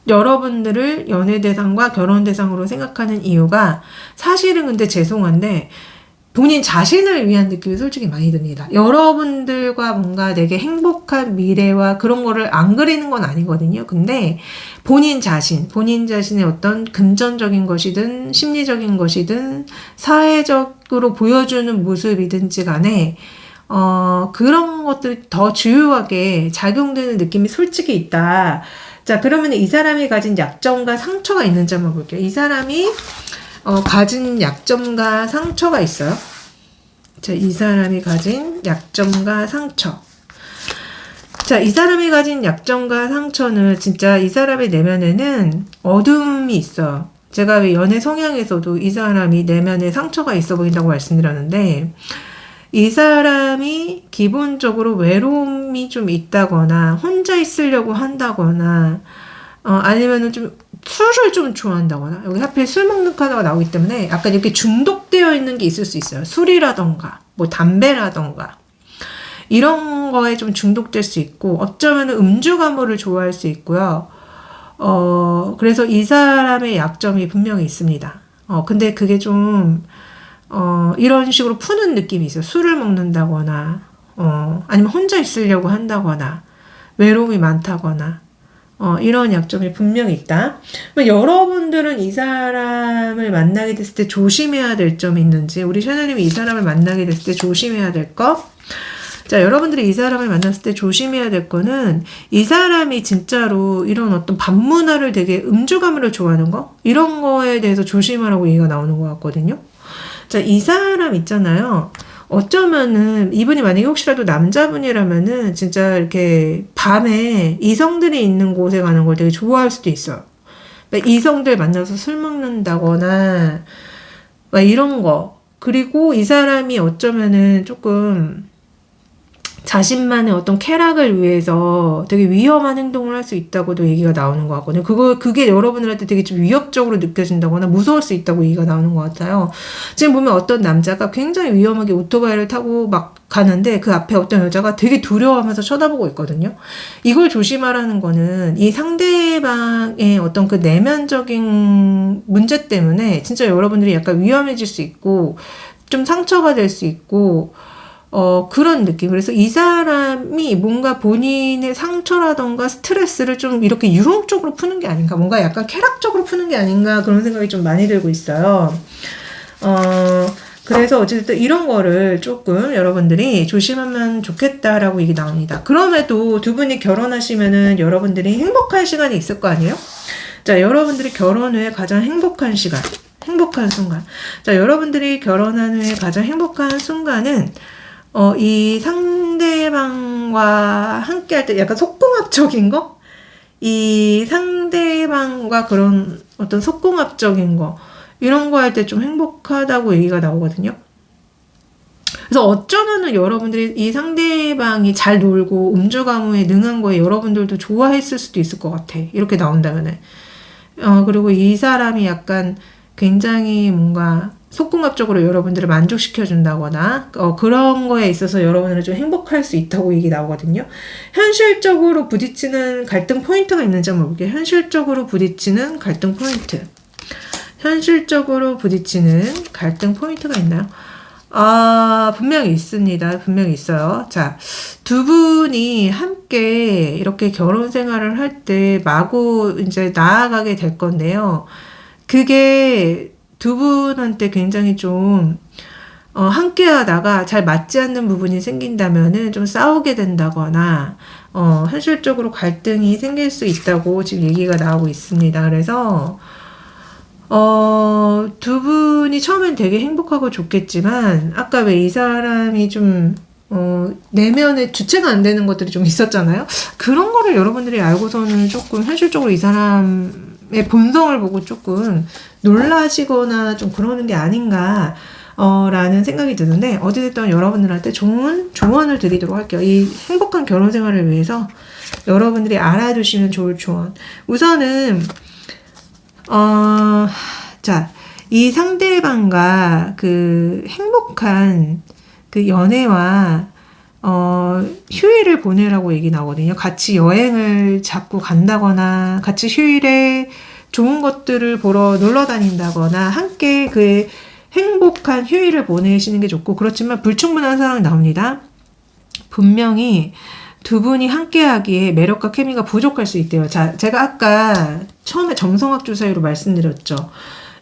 여러분들을 연애 대상과 결혼 대상으로 생각하는 이유가 사실은 근데 죄송한데 본인 자신을 위한 느낌이 솔직히 많이 듭니다. 여러분들과 뭔가 되게 행복한 미래와 그런 거를 안 그리는 건 아니거든요. 근데 본인 자신의 어떤 금전적인 것이든 심리적인 것이든 사회적으로 보여주는 모습이든지 간에 그런 것들이 더 주요하게 작용되는 느낌이 솔직히 있다. 자, 그러면 이 사람이 가진 약점과 상처가 있는지 한번 볼게요. 이 사람이 가진 약점과 상처가 있어요. 자, 이 사람이 가진 약점과 상처. 자, 이 사람이 가진 약점과 상처는 진짜 이 사람의 내면에는 어둠이 있어요. 제가 왜 연애 성향에서도 이 사람이 내면에 상처가 있어 보인다고 말씀드렸는데 이 사람이 기본적으로 외로움이 좀 있다거나 혼자 있으려고 한다거나 아니면은 좀 술을 좀 좋아한다거나 여기 하필 술 먹는 카드가 나오기 때문에 약간 이렇게 중독되어 있는 게 있을 수 있어요. 술이라던가 뭐 담배라던가 이런 거에 좀 중독될 수 있고 어쩌면 음주 가무를 좋아할 수 있고요. 그래서 이 사람의 약점이 분명히 있습니다. 근데 그게 좀 이런 식으로 푸는 느낌이 있어요. 술을 먹는다거나, 아니면 혼자 있으려고 한다거나, 외로움이 많다거나, 이런 약점이 분명히 있다. 여러분들은 이 사람을 만나게 됐을 때 조심해야 될 점이 있는지, 우리 샤넬님이 이 사람을 만나게 됐을 때 조심해야 될 거? 자, 여러분들이 이 사람을 만났을 때 조심해야 될 거는 이 사람이 진짜로 이런 어떤 반문화를 되게 음주가무를 좋아하는 거? 이런 거에 대해서 조심하라고 얘기가 나오는 것 같거든요. 자, 이 사람 있잖아요. 어쩌면은 이분이 만약에 혹시라도 남자분이라면은 진짜 이렇게 밤에 이성들이 있는 곳에 가는 걸 되게 좋아할 수도 있어요. 그러니까 이성들 만나서 술 먹는다거나 막 이런 거. 그리고 이 사람이 어쩌면은 조금 자신만의 어떤 쾌락을 위해서 되게 위험한 행동을 할 수 있다고도 얘기가 나오는 것 같거든요. 그게 여러분들한테 되게 좀 위협적으로 느껴진다거나 무서울 수 있다고 얘기가 나오는 것 같아요. 지금 보면 어떤 남자가 굉장히 위험하게 오토바이를 타고 막 가는데 그 앞에 어떤 여자가 되게 두려워하면서 쳐다보고 있거든요. 이걸 조심하라는 거는 이 상대방의 어떤 그 내면적인 문제 때문에 진짜 여러분들이 약간 위험해질 수 있고 좀 상처가 될 수 있고 그런 느낌. 그래서 이 사람이 뭔가 본인의 상처라던가 스트레스를 좀 이렇게 유흥적으로 푸는 게 아닌가, 뭔가 약간 쾌락적으로 푸는 게 아닌가, 그런 생각이 좀 많이 들고 있어요. 그래서 어쨌든 이런 거를 조금 여러분들이 조심하면 좋겠다라고 얘기 나옵니다. 그럼에도 두 분이 결혼하시면은 여러분들이 행복한 시간이 있을 거 아니에요? 자, 여러분들이 결혼 후에 가장 행복한 시간, 행복한 순간. 자, 여러분들이 결혼한 후에 가장 행복한 순간은 이 상대방과 함께 할 때 약간 속궁합적인 거? 이 상대방과 그런 어떤 속궁합적인 거, 이런 거 할 때 좀 행복하다고 얘기가 나오거든요. 그래서 어쩌면은 여러분들이 이 상대방이 잘 놀고 음주가무에 능한 거에 여러분들도 좋아했을 수도 있을 것 같아. 이렇게 나온다면은. 그리고 이 사람이 약간 굉장히 뭔가 속궁합적으로 여러분들을 만족시켜준다거나 그런 거에 있어서 여러분들은 좀 행복할 수 있다고 얘기 나오거든요. 현실적으로 부딪히는 갈등 포인트가 있는지 한번 볼게요. 현실적으로 부딪히는 갈등 포인트. 현실적으로 부딪히는 갈등 포인트가 있나요? 분명히 있습니다. 분명히 있어요. 자, 두 분이 함께 이렇게 결혼 생활을 할 때 마구 이제 나아가게 될 건데요. 그게 두 분한테 굉장히 좀 함께 하다가 잘 맞지 않는 부분이 생긴다면은 좀 싸우게 된다거나 현실적으로 갈등이 생길 수 있다고 지금 얘기가 나오고 있습니다. 그래서 두 분이 처음엔 되게 행복하고 좋겠지만 아까 왜 이 사람이 좀 내면에 주체가 안 되는 것들이 좀 있었잖아요. 그런 거를 여러분들이 알고서는 조금 현실적으로 이 사람 본성을 보고 조금 놀라시거나 좀 그러는 게 아닌가 라는 생각이 드는데, 어찌됐든 여러분들한테 좋은 조언을 드리도록 할게요. 이 행복한 결혼 생활을 위해서 여러분들이 알아두시면 좋을 조언. 우선은 자, 이 상대방과 그 행복한 그 연애와 휴일을 보내라고 얘기 나오거든요. 같이 여행을 자꾸 간다거나, 같이 휴일에 좋은 것들을 보러 놀러 다닌다거나, 함께 그 행복한 휴일을 보내시는 게 좋고, 그렇지만 불충분한 사랑이 나옵니다. 분명히 두 분이 함께 하기에 매력과 케미가 부족할 수 있대요. 자, 제가 아까 처음에 점성학 주사위로 말씀드렸죠.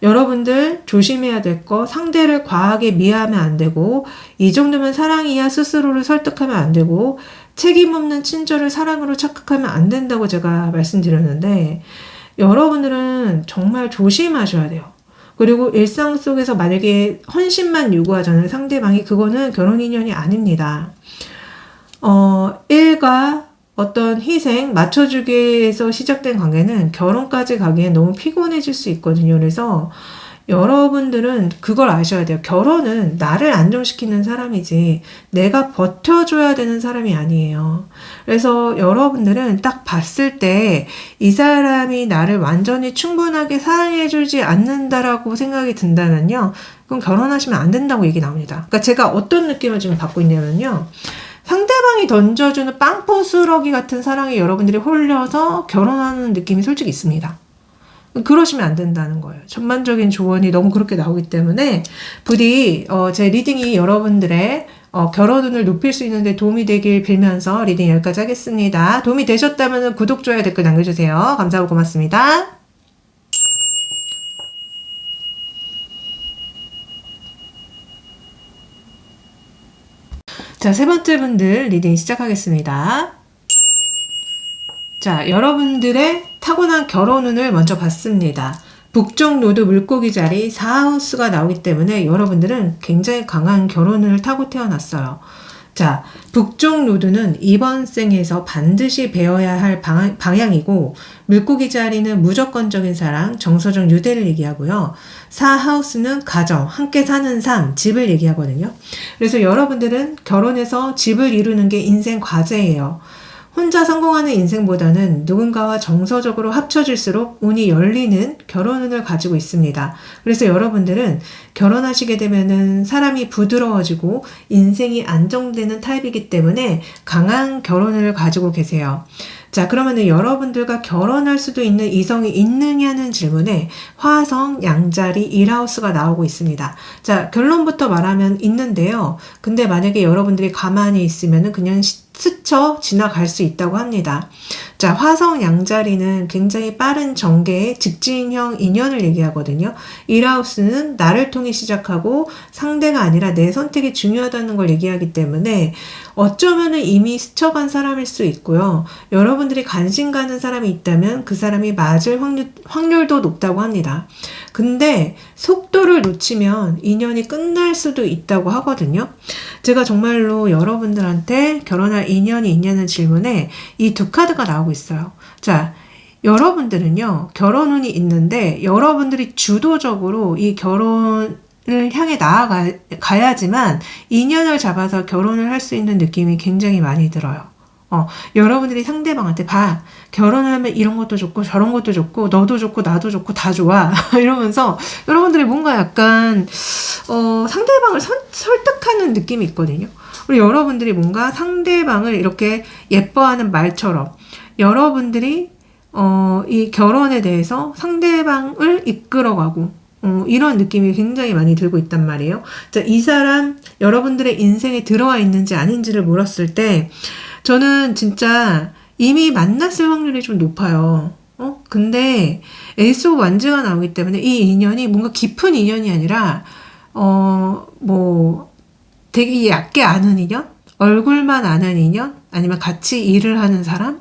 여러분들 조심해야 될 거, 상대를 과하게 미워하면 안 되고, 이 정도면 사랑이야 스스로를 설득하면 안 되고, 책임 없는 친절을 사랑으로 착각하면 안 된다고 제가 말씀드렸는데, 여러분들은 정말 조심하셔야 돼요. 그리고 일상 속에서 만약에 헌신만 요구하잖아요, 상대방이. 그거는 결혼 인연이 아닙니다. 일과 어떤 희생, 맞춰주기에서 시작된 관계는 결혼까지 가기엔 너무 피곤해질 수 있거든요. 그래서 여러분들은 그걸 아셔야 돼요. 결혼은 나를 안정시키는 사람이지 내가 버텨줘야 되는 사람이 아니에요. 그래서 여러분들은 딱 봤을 때 이 사람이 나를 완전히 충분하게 사랑해주지 않는다라고 생각이 든다면요, 그럼 결혼하시면 안 된다고 얘기 나옵니다. 그러니까 제가 어떤 느낌을 지금 받고 있냐면요, 상대방이 던져주는 빵포스러기 같은 사랑에 여러분들이 홀려서 결혼하는 느낌이 솔직히 있습니다. 그러시면 안 된다는 거예요. 전반적인 조언이 너무 그렇게 나오기 때문에 부디 제 리딩이 여러분들의 결혼운을 높일 수 있는 데 도움이 되길 빌면서 리딩 여기까지 하겠습니다. 도움이 되셨다면 구독, 좋아요, 댓글 남겨주세요. 감사하고 고맙습니다. 자, 세 번째 분들 리딩 시작하겠습니다. 자, 여러분들의 타고난 결혼운을 먼저 봤습니다. 북쪽 노드 물고기 자리 4하우스가 나오기 때문에 여러분들은 굉장히 강한 결혼운을 타고 태어났어요. 자, 북쪽 노드는 이번 생에서 반드시 배워야 할 방향이고, 물고기 자리는 무조건적인 사랑, 정서적 유대를 얘기하고요. 4하우스는 가정, 함께 사는 삶, 집을 얘기하거든요. 그래서 여러분들은 결혼해서 집을 이루는 게 인생 과제예요. 혼자 성공하는 인생보다는 누군가와 정서적으로 합쳐질수록 운이 열리는 결혼운을 가지고 있습니다. 그래서 여러분들은 결혼하시게 되면은 사람이 부드러워지고 인생이 안정되는 타입이기 때문에 강한 결혼운을 가지고 계세요. 자, 그러면은 여러분들과 결혼할 수도 있는 이성이 있느냐는 질문에 화성 양자리 1하우스가 나오고 있습니다. 자, 결론부터 말하면 있는데요. 근데 만약에 여러분들이 가만히 있으면은 그냥 스쳐 지나갈 수 있다고 합니다. 자, 화성 양자리는 굉장히 빠른 전개의 직진형 인연을 얘기하거든요. 1하우스는 나를 통해 시작하고 상대가 아니라 내 선택이 중요하다는 걸 얘기하기 때문에 어쩌면은 이미 스쳐간 사람일 수 있고요. 여러분들이 관심 가는 사람이 있다면 그 사람이 맞을 확률도 높다고 합니다. 근데 속도를 놓치면 인연이 끝날 수도 있다고 하거든요. 제가 정말로 여러분들한테 결혼할 인연이 있냐는 질문에 이 두 카드가 나오고 있어요. 자, 여러분들은요, 결혼운이 있는데 여러분들이 주도적으로 이 결혼을 향해 나아가야지만 인연을 잡아서 결혼을 할 수 있는 느낌이 굉장히 많이 들어요. 여러분들이 상대방한테 봐, 결혼을 하면 이런 것도 좋고 저런 것도 좋고 너도 좋고 나도 좋고 다 좋아 이러면서 여러분들이 뭔가 약간 상대방을 설득하는 느낌이 있거든요. 그리고 여러분들이 뭔가 상대방을 이렇게 예뻐하는 말처럼 여러분들이 이 결혼에 대해서 상대방을 이끌어가고 이런 느낌이 굉장히 많이 들고 있단 말이에요. 자, 이 사람 여러분들의 인생에 들어와 있는지 아닌지를 물었을 때 저는 진짜 이미 만났을 확률이 좀 높아요. 근데 에이스 오브 완즈가 나오기 때문에 이 인연이 뭔가 깊은 인연이 아니라 되게 얕게 아는 인연? 얼굴만 아는 인연? 아니면 같이 일을 하는 사람?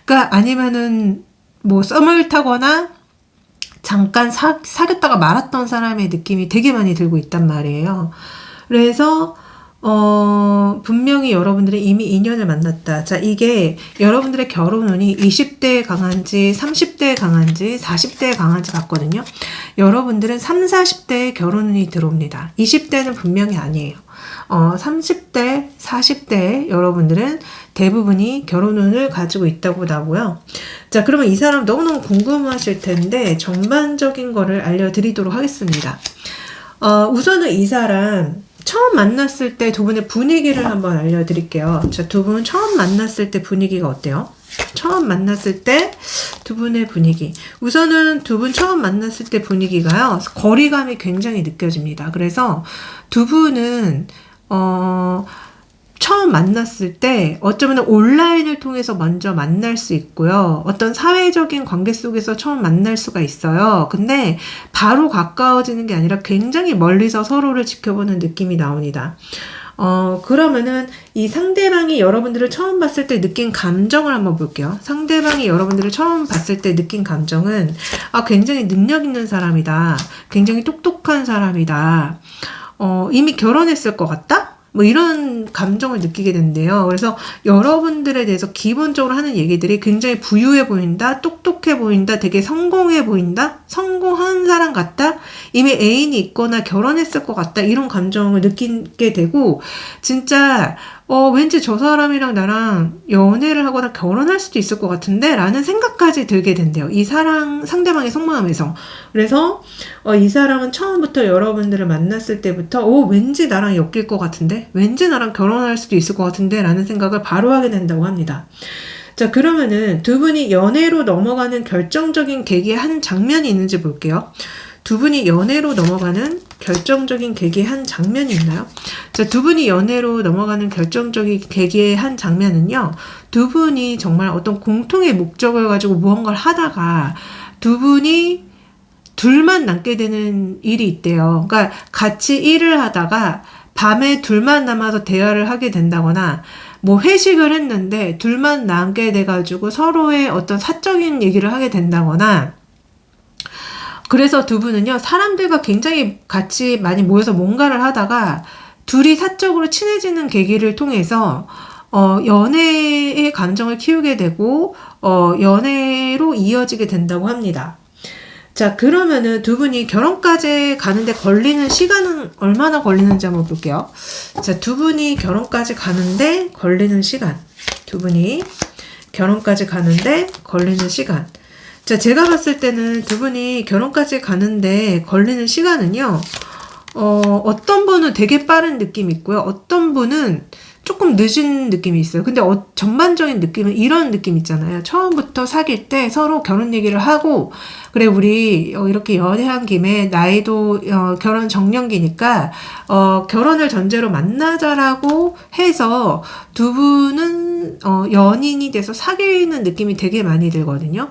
그러니까 아니면은 썸을 타거나 잠깐 사귀었다가 말았던 사람의 느낌이 되게 많이 들고 있단 말이에요. 그래서 분명히 여러분들이 이미 인연을 만났다. 자, 이게 여러분들의 결혼운이 20대에 강한지 30대에 강한지 40대에 강한지 같거든요. 여러분들은 3, 40대에 결혼운이 들어옵니다. 20대는 분명히 아니에요. 30대, 40대 여러분들은 대부분이 결혼운을 가지고 있다고 나고요. 자, 그러면 이 사람 너무너무 궁금하실 텐데 전반적인 거를 알려드리도록 하겠습니다. 우선은 이 사람 처음 만났을 때 두 분의 분위기를 한번 알려드릴게요. 자, 두 분 처음 만났을 때 분위기가 어때요? 처음 만났을 때 두 분의 분위기. 우선은 두 분 처음 만났을 때 분위기가요, 거리감이 굉장히 느껴집니다. 그래서 두 분은 처음 만났을 때 어쩌면 온라인을 통해서 먼저 만날 수 있고요. 어떤 사회적인 관계 속에서 처음 만날 수가 있어요. 근데 바로 가까워지는 게 아니라 굉장히 멀리서 서로를 지켜보는 느낌이 나옵니다. 그러면은 이 상대방이 여러분들을 처음 봤을 때 느낀 감정을 한번 볼게요. 상대방이 여러분들을 처음 봤을 때 느낀 감정은 굉장히 능력 있는 사람이다. 굉장히 똑똑한 사람이다. 이미 결혼했을 것 같다? 뭐 이런 감정을 느끼게 된대요. 그래서 여러분들에 대해서 기본적으로 하는 얘기들이 굉장히 부유해 보인다, 똑똑해 보인다, 되게 성공해 보인다, 성공한 사람 같다, 이미 애인이 있거나 결혼했을 것 같다, 이런 감정을 느끼게 되고, 진짜 왠지 저 사람이랑 나랑 연애를 하거나 결혼할 수도 있을 것 같은데 라는 생각까지 들게 된대요. 이 상대방의 속마음에서. 그래서 이 사람은 처음부터 여러분들을 만났을 때부터 왠지 나랑 엮일 것 같은데, 왠지 나랑 결혼할 수도 있을 것 같은데 라는 생각을 바로 하게 된다고 합니다. 자, 그러면은 두 분이 연애로 넘어가는 결정적인 계기의 한 장면이 있는지 볼게요. 두 분이 연애로 넘어가는 결정적인 계기의 한 장면이 있나요? 자, 두 분이 연애로 넘어가는 결정적인 계기의 한 장면은요, 두 분이 정말 어떤 공통의 목적을 가지고 무언가를 하다가 두 분이 둘만 남게 되는 일이 있대요. 그러니까 같이 일을 하다가 밤에 둘만 남아서 대화를 하게 된다거나, 뭐 회식을 했는데 둘만 남게 돼가지고 서로의 어떤 사적인 얘기를 하게 된다거나, 그래서 두 분은요, 사람들과 굉장히 같이 많이 모여서 뭔가를 하다가 둘이 사적으로 친해지는 계기를 통해서 연애의 감정을 키우게 되고 연애로 이어지게 된다고 합니다. 자, 그러면은 두 분이 결혼까지 가는데 걸리는 시간은 얼마나 걸리는지 한번 볼게요. 자, 두 분이 결혼까지 가는데 걸리는 시간. 두 분이 결혼까지 가는데 걸리는 시간. 자, 제가 봤을 때는 두 분이 결혼까지 가는데 걸리는 시간은요, 어떤 분은 되게 빠른 느낌이 있고요. 어떤 분은 조금 늦은 느낌이 있어요. 근데 전반적인 느낌은 이런 느낌 있잖아요. 처음부터 사귈 때 서로 결혼 얘기를 하고, 그래, 우리 이렇게 연애한 김에 나이도 결혼 정년기니까 결혼을 전제로 만나자라고 해서 두 분은 연인이 돼서 사귀는 느낌이 되게 많이 들거든요.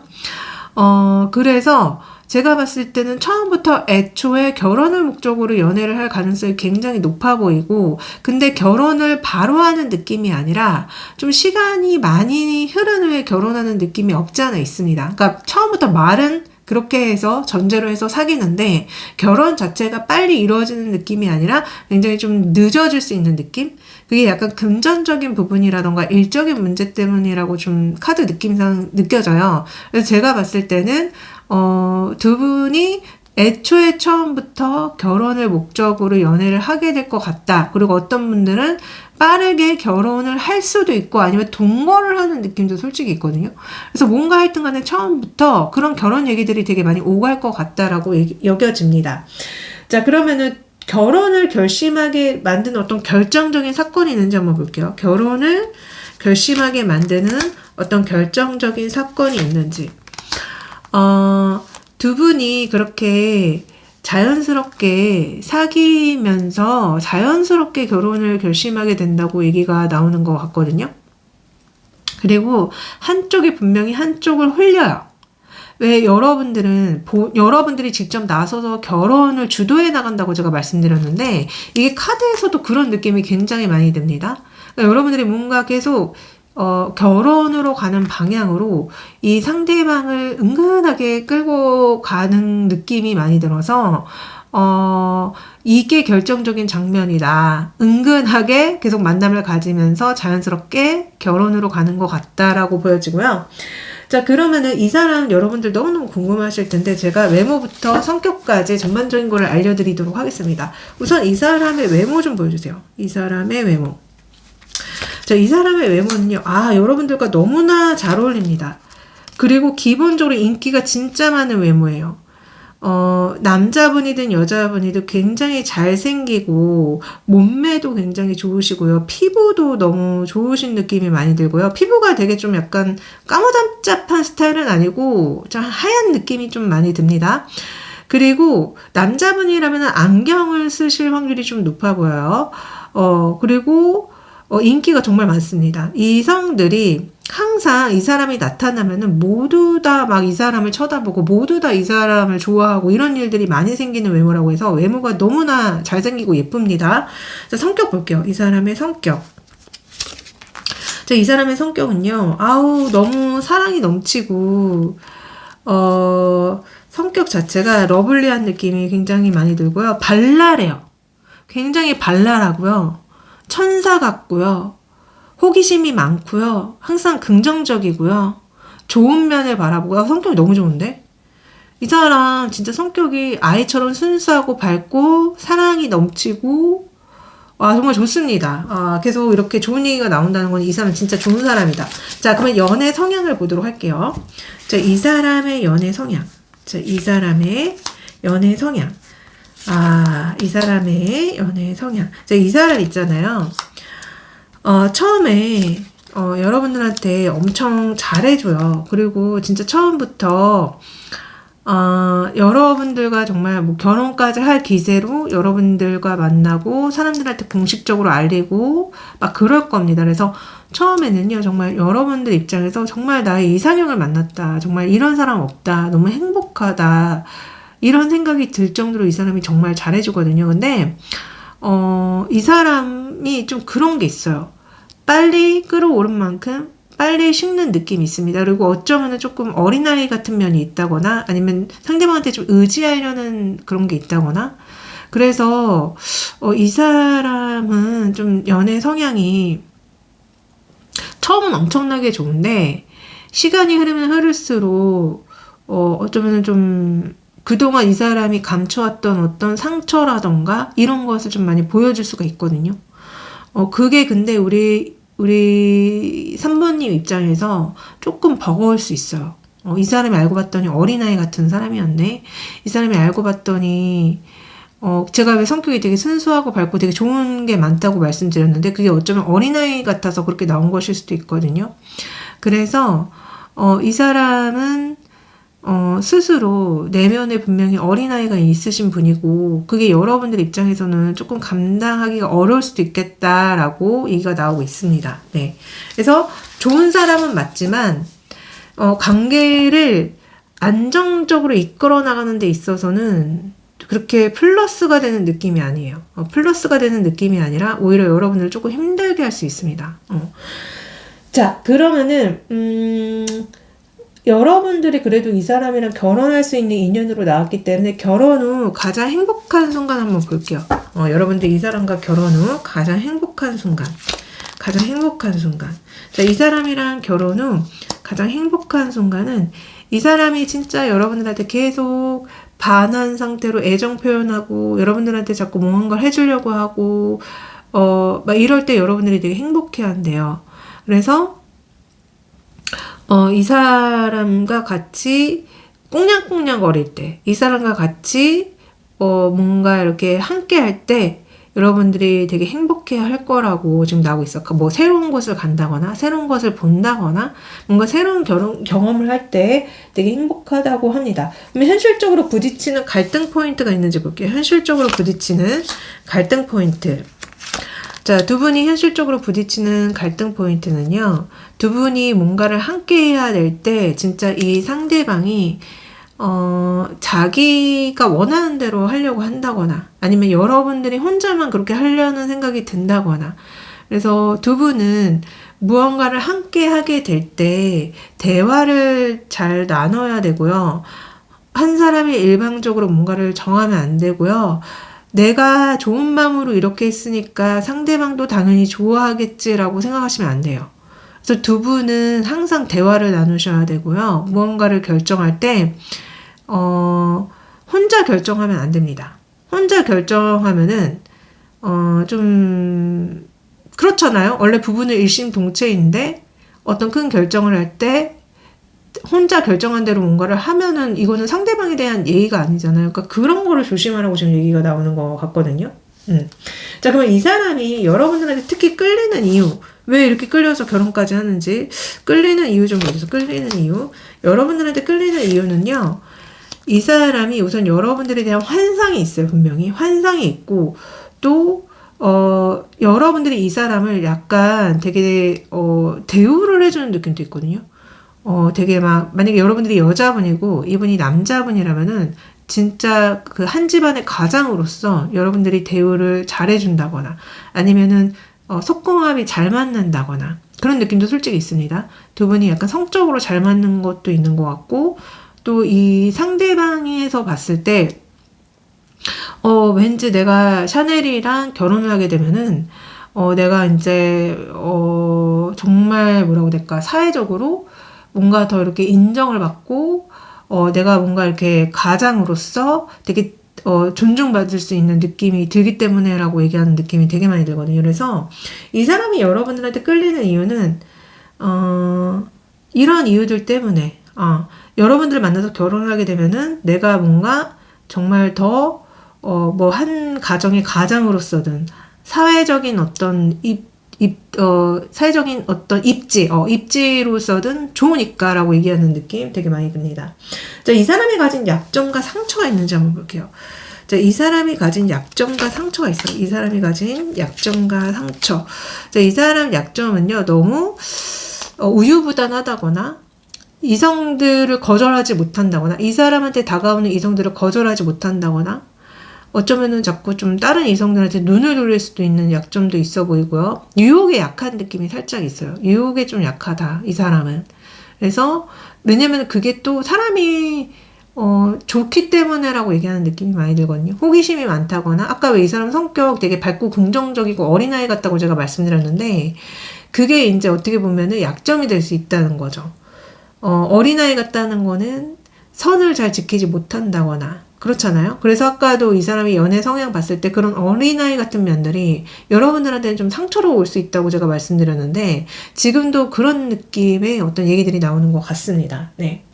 그래서 제가 봤을 때는 처음부터 애초에 결혼을 목적으로 연애를 할 가능성이 굉장히 높아 보이고, 근데 결혼을 바로 하는 느낌이 아니라 좀 시간이 많이 흐른 후에 결혼하는 느낌이 없지 않아 있습니다. 그러니까 처음부터 말은 그렇게 해서 전제로 해서 사귀는데 결혼 자체가 빨리 이루어지는 느낌이 아니라 굉장히 좀 늦어질 수 있는 느낌? 그게 약간 금전적인 부분이라던가 일적인 문제 때문이라고 좀 카드 느낌상 느껴져요. 그래서 제가 봤을 때는 두 분이 애초에 처음부터 결혼을 목적으로 연애를 하게 될 것 같다. 그리고 어떤 분들은 빠르게 결혼을 할 수도 있고 아니면 동거를 하는 느낌도 솔직히 있거든요. 그래서 뭔가 하여튼 간에 처음부터 그런 결혼 얘기들이 되게 많이 오갈 것 같다라고 여겨집니다. 자, 그러면은 결혼을 결심하게 만드는 어떤 결정적인 사건이 있는지 한번 볼게요. 결혼을 결심하게 만드는 어떤 결정적인 사건이 있는지. 두 분이 그렇게 자연스럽게 사귀면서 자연스럽게 결혼을 결심하게 된다고 얘기가 나오는 것 같거든요. 그리고 한쪽이 분명히 한쪽을 홀려요. 왜 여러분들이 직접 나서서 결혼을 주도해 나간다고 제가 말씀드렸는데, 이게 카드에서도 그런 느낌이 굉장히 많이 듭니다. 그러니까 여러분들이 뭔가 계속 결혼으로 가는 방향으로 이 상대방을 은근하게 끌고 가는 느낌이 많이 들어서 이게 결정적인 장면이다. 은근하게 계속 만남을 가지면서 자연스럽게 결혼으로 가는 것 같다라고 보여지고요. 자, 그러면은 이 사람 여러분들 너무너무 궁금하실 텐데 제가 외모부터 성격까지 전반적인 거를 알려드리도록 하겠습니다. 우선 이 사람의 외모 좀 보여주세요. 이 사람의 외모. 자, 이 사람의 외모는요. 여러분들과 너무나 잘 어울립니다. 그리고 기본적으로 인기가 진짜 많은 외모예요. 남자분이든 여자분이든 굉장히 잘생기고 몸매도 굉장히 좋으시고요. 피부도 너무 좋으신 느낌이 많이 들고요. 피부가 되게 좀 약간 까무잡잡한 스타일은 아니고 좀 하얀 느낌이 좀 많이 듭니다. 그리고 남자분이라면 안경을 쓰실 확률이 좀 높아 보여요. 그리고 인기가 정말 많습니다. 이성들이 항상 이 사람이 나타나면은 모두 다 막 이 사람을 쳐다보고 모두 다 이 사람을 좋아하고 이런 일들이 많이 생기는 외모라고 해서 외모가 너무나 잘생기고 예쁩니다. 자, 성격 볼게요. 이 사람의 성격. 자, 이 사람의 성격은요. 너무 사랑이 넘치고 성격 자체가 러블리한 느낌이 굉장히 많이 들고요. 발랄해요. 굉장히 발랄하고요. 천사 같고요. 호기심이 많고요. 항상 긍정적이고요. 좋은 면을 바라보고 성격이 너무 좋은데? 이 사람 진짜 성격이 아이처럼 순수하고 밝고 사랑이 넘치고 정말 좋습니다. 계속 이렇게 좋은 얘기가 나온다는 건 이 사람 진짜 좋은 사람이다. 자, 그러면 연애 성향을 보도록 할게요. 자, 이 사람의 연애 성향. 자, 이 사람의 연애 성향. 이 사람의 연애 성향. 자, 이 사람 있잖아요. 처음에 여러분들한테 엄청 잘해줘요. 그리고 진짜 처음부터 여러분들과 정말 뭐 결혼까지 할 기세로 여러분들과 만나고 사람들한테 공식적으로 알리고 막 그럴 겁니다. 그래서 처음에는요, 정말 여러분들 입장에서 정말 나의 이상형을 만났다. 정말 이런 사람 없다. 너무 행복하다. 이런 생각이 들 정도로 이 사람이 정말 잘해주거든요. 근데 이 사람이 좀 그런 게 있어요. 빨리 끌어오른 만큼 빨리 식는 느낌이 있습니다. 그리고 어쩌면 조금 어린아이 같은 면이 있다거나 아니면 상대방한테 좀 의지하려는 그런 게 있다거나 그래서 이 사람은 좀 연애 성향이 처음은 엄청나게 좋은데 시간이 흐르면 흐를수록 어쩌면 좀 그동안 이 사람이 감춰왔던 어떤 상처라던가 이런 것을 좀 많이 보여줄 수가 있거든요. 그게 근데 우리 3번님 입장에서 조금 버거울 수 있어요. 이 사람이 알고 봤더니 어린아이 같은 사람이었네. 이 사람이 알고 봤더니 제가 왜 성격이 되게 순수하고 밝고 되게 좋은 게 많다고 말씀드렸는데 그게 어쩌면 어린아이 같아서 그렇게 나온 것일 수도 있거든요. 그래서 이 사람은 스스로 내면에 분명히 어린아이가 있으신 분이고 그게 여러분들 입장에서는 조금 감당하기가 어려울 수도 있겠다라고 얘기가 나오고 있습니다. 네. 그래서 좋은 사람은 맞지만 관계를 안정적으로 이끌어 나가는 데 있어서는 그렇게 플러스가 되는 느낌이 아니에요. 플러스가 되는 느낌이 아니라 오히려 여러분들을 조금 힘들게 할 수 있습니다. 자, 그러면은 여러분들이 그래도 이 사람이랑 결혼할 수 있는 인연으로 나왔기 때문에 결혼 후 가장 행복한 순간 한번 볼게요. 여러분들 이 사람과 결혼 후 가장 행복한 순간. 가장 행복한 순간. 자, 이 사람이랑 결혼 후 가장 행복한 순간은 이 사람이 진짜 여러분들한테 계속 반한 상태로 애정 표현하고 여러분들한테 자꾸 뭔가를 해주려고 하고 막 이럴 때 여러분들이 되게 행복해 한대요. 그래서 이 사람과 같이 꽁냥꽁냥 거릴 때, 이 사람과 같이 뭔가 이렇게 함께 할 때 여러분들이 되게 행복해 할 거라고 지금 나오고 있어. 뭐 새로운 곳을 간다거나 새로운 것을 본다거나 뭔가 새로운 경험을 할 때 되게 행복하다고 합니다. 그럼 현실적으로 부딪히는 갈등 포인트가 있는지 볼게요. 현실적으로 부딪히는 갈등 포인트. 자, 두 분이 현실적으로 부딪히는 갈등 포인트는요. 두 분이 뭔가를 함께 해야 될 때 진짜 이 상대방이 자기가 원하는 대로 하려고 한다거나 아니면 여러분들이 혼자만 그렇게 하려는 생각이 든다거나 그래서 두 분은 무언가를 함께 하게 될 때 대화를 잘 나눠야 되고요. 한 사람이 일방적으로 뭔가를 정하면 안 되고요. 내가 좋은 마음으로 이렇게 했으니까 상대방도 당연히 좋아하겠지라고 생각하시면 안 돼요. 그래서 두 분은 항상 대화를 나누셔야 되고요. 무언가를 결정할 때, 혼자 결정하면 안 됩니다. 혼자 결정하면은, 좀, 그렇잖아요. 원래 부부는 일심동체인데, 어떤 큰 결정을 할 때, 혼자 결정한 대로 뭔가를 하면은 이거는 상대방에 대한 예의가 아니잖아요. 그러니까 그런 거를 조심하라고 지금 얘기가 나오는 것 같거든요. 자, 그러면 이 사람이 여러분들한테 특히 끌리는 이유, 왜 이렇게 끌려서 결혼까지 하는지, 끌리는 이유 좀 보세요. 끌리는 이유. 여러분들한테 끌리는 이유는요, 이 사람이 우선 여러분들에 대한 환상이 있어요. 분명히. 환상이 있고, 또, 여러분들이 이 사람을 약간 되게, 대우를 해주는 느낌도 있거든요. 되게 막, 만약에 여러분들이 여자분이고 이분이 남자분이라면은 진짜 그 한 집안의 가장으로서 여러분들이 대우를 잘해준다거나 아니면은 속궁합이 잘 맞는다거나 그런 느낌도 솔직히 있습니다. 두 분이 약간 성적으로 잘 맞는 것도 있는 것 같고 또 이 상대방에서 봤을 때 왠지 내가 샤넬이랑 결혼을 하게 되면은 내가 이제 정말 뭐라고 해야 될까 사회적으로 뭔가 더 이렇게 인정을 받고 내가 뭔가 이렇게 가장으로서 되게 존중받을 수 있는 느낌이 들기 때문에라고 얘기하는 느낌이 되게 많이 들거든요. 그래서 이 사람이 여러분들한테 끌리는 이유는 이런 이유들 때문에 여러분들을 만나서 결혼을 하게 되면은 내가 뭔가 정말 더 뭐 한 가정의 가장으로서든 사회적인 어떤 사회적인 어떤 입지로서든 좋으니까라고 얘기하는 느낌 되게 많이 듭니다. 자, 이 사람이 가진 약점과 상처가 있는지 한번 볼게요. 자, 이 사람이 가진 약점과 상처가 있어요. 이 사람이 가진 약점과 상처. 자, 이 사람 약점은요, 너무 우유부단하다거나, 이성들을 거절하지 못한다거나, 이 사람한테 다가오는 이성들을 거절하지 못한다거나, 어쩌면은 자꾸 좀 다른 이성들한테 눈을 돌릴 수도 있는 약점도 있어 보이고요. 유혹에 약한 느낌이 살짝 있어요. 유혹에 좀 약하다, 이 사람은. 그래서, 왜냐면 그게 또 사람이, 좋기 때문에라고 얘기하는 느낌이 많이 들거든요. 호기심이 많다거나, 아까 왜 이 사람 성격 되게 밝고 긍정적이고 어린아이 같다고 제가 말씀드렸는데, 그게 이제 어떻게 보면은 약점이 될 수 있다는 거죠. 어린아이 같다는 거는 선을 잘 지키지 못한다거나, 그렇잖아요. 그래서 아까도 이 사람이 연애 성향 봤을 때 그런 어린아이 같은 면들이 여러분들한테는 좀 상처로 올 수 있다고 제가 말씀드렸는데 지금도 그런 느낌의 어떤 얘기들이 나오는 것 같습니다. 네.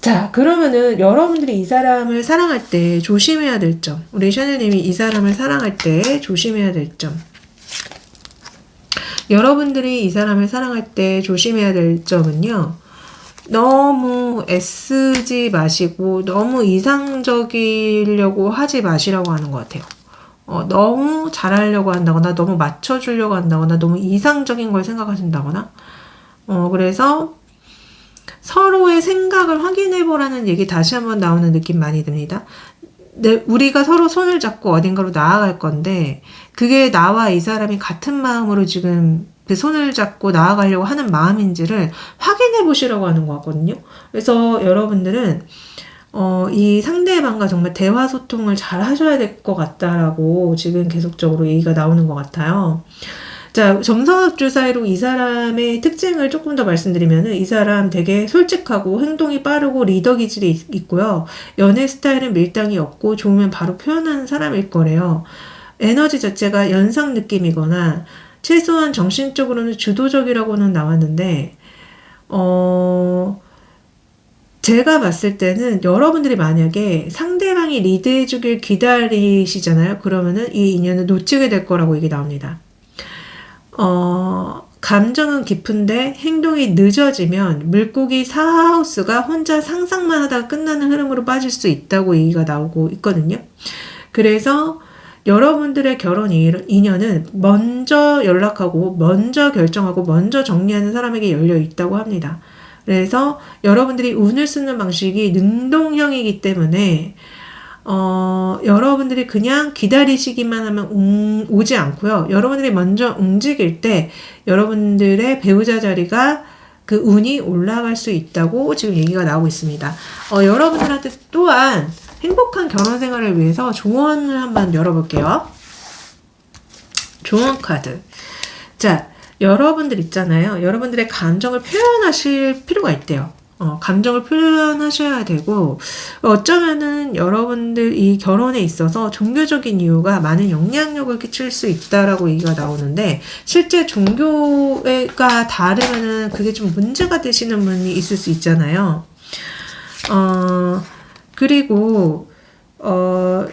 자, 그러면은 여러분들이 이 사람을 사랑할 때 조심해야 될 점, 우리 샤넬님이 이 사람을 사랑할 때 조심해야 될 점, 여러분들이 이 사람을 사랑할 때 조심해야 될 점은요, 너무 애쓰지 마시고 너무 이상적이려고 하지 마시라고 하는 것 같아요. 너무 잘하려고 한다거나 너무 맞춰주려고 한다거나 너무 이상적인 걸 생각하신다거나 그래서 서로의 생각을 확인해 보라는 얘기 다시 한번 나오는 느낌 많이 듭니다. 우리가 서로 손을 잡고 어딘가로 나아갈 건데 그게 나와 이 사람이 같은 마음으로 지금 그 손을 잡고 나아가려고 하는 마음인지를 확인해 보시라고 하는 것 같거든요. 그래서 여러분들은 이 상대방과 정말 대화 소통을 잘 하셔야 될 것 같다라고 지금 계속적으로 얘기가 나오는 것 같아요. 자, 점성학주 사이로 이 사람의 특징을 조금 더 말씀드리면은 이 사람 되게 솔직하고 행동이 빠르고 리더 기질이 있고요. 연애 스타일은 밀당이 없고 좋으면 바로 표현하는 사람일 거래요. 에너지 자체가 연상 느낌이거나 최소한 정신적으로는 주도적이라고는 나왔는데 제가 봤을 때는 여러분들이 만약에 상대방이 리드해 주길 기다리시잖아요. 그러면은 이 인연을 놓치게 될 거라고 얘기 나옵니다. 감정은 깊은데 행동이 늦어지면 물고기 사하우스가 혼자 상상만 하다가 끝나는 흐름으로 빠질 수 있다고 얘기가 나오고 있거든요. 그래서 여러분들의 결혼 인연은 먼저 연락하고 먼저 결정하고 먼저 정리하는 사람에게 열려 있다고 합니다. 그래서 여러분들이 운을 쓰는 방식이 능동형이기 때문에 여러분들이 그냥 기다리시기만 하면 오지 않고요. 여러분들이 먼저 움직일 때 여러분들의 배우자 자리가 그 운이 올라갈 수 있다고 지금 얘기가 나오고 있습니다. 여러분들한테 또한 행복한 결혼 생활을 위해서 조언을 한번 열어볼게요. 조언 카드. 자, 여러분들 있잖아요. 여러분들의 감정을 표현하실 필요가 있대요. 감정을 표현하셔야 되고, 어쩌면은 여러분들 이 결혼에 있어서 종교적인 이유가 많은 영향력을 끼칠 수 있다라고 얘기가 나오는데, 실제 종교가 다르면은 그게 좀 문제가 되시는 분이 있을 수 있잖아요. 그리고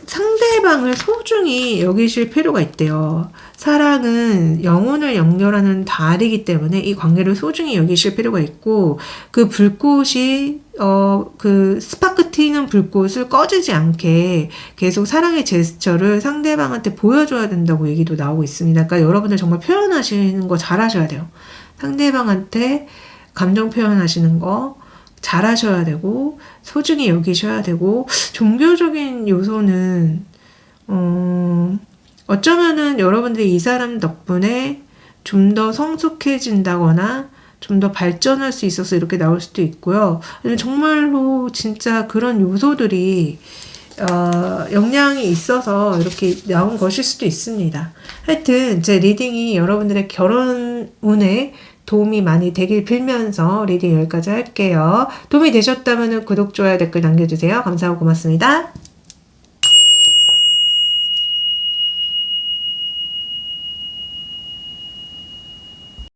상대방을 소중히 여기실 필요가 있대요. 사랑은 영혼을 연결하는 달이기 때문에 이 관계를 소중히 여기실 필요가 있고, 그 불꽃이 그 스파크 튀는 불꽃을 꺼지지 않게 계속 사랑의 제스처를 상대방한테 보여줘야 된다고 얘기도 나오고 있습니다. 그러니까 여러분들 정말 표현하시는 거 잘하셔야 돼요. 상대방한테 감정 표현하시는 거 잘하셔야 되고, 소중히 여기셔야 되고, 종교적인 요소는 어쩌면은 여러분들이 이 사람 덕분에 좀 더 성숙해진다거나 좀 더 발전할 수 있어서 이렇게 나올 수도 있고요. 아니면 정말로 진짜 그런 요소들이 영향이 있어서 이렇게 나온 것일 수도 있습니다. 하여튼 제 리딩이 여러분들의 결혼 운에 도움이 많이 되길 빌면서 리딩 여기까지 할게요. 도움이 되셨다면 구독, 좋아요, 댓글 남겨주세요. 감사하고 고맙습니다.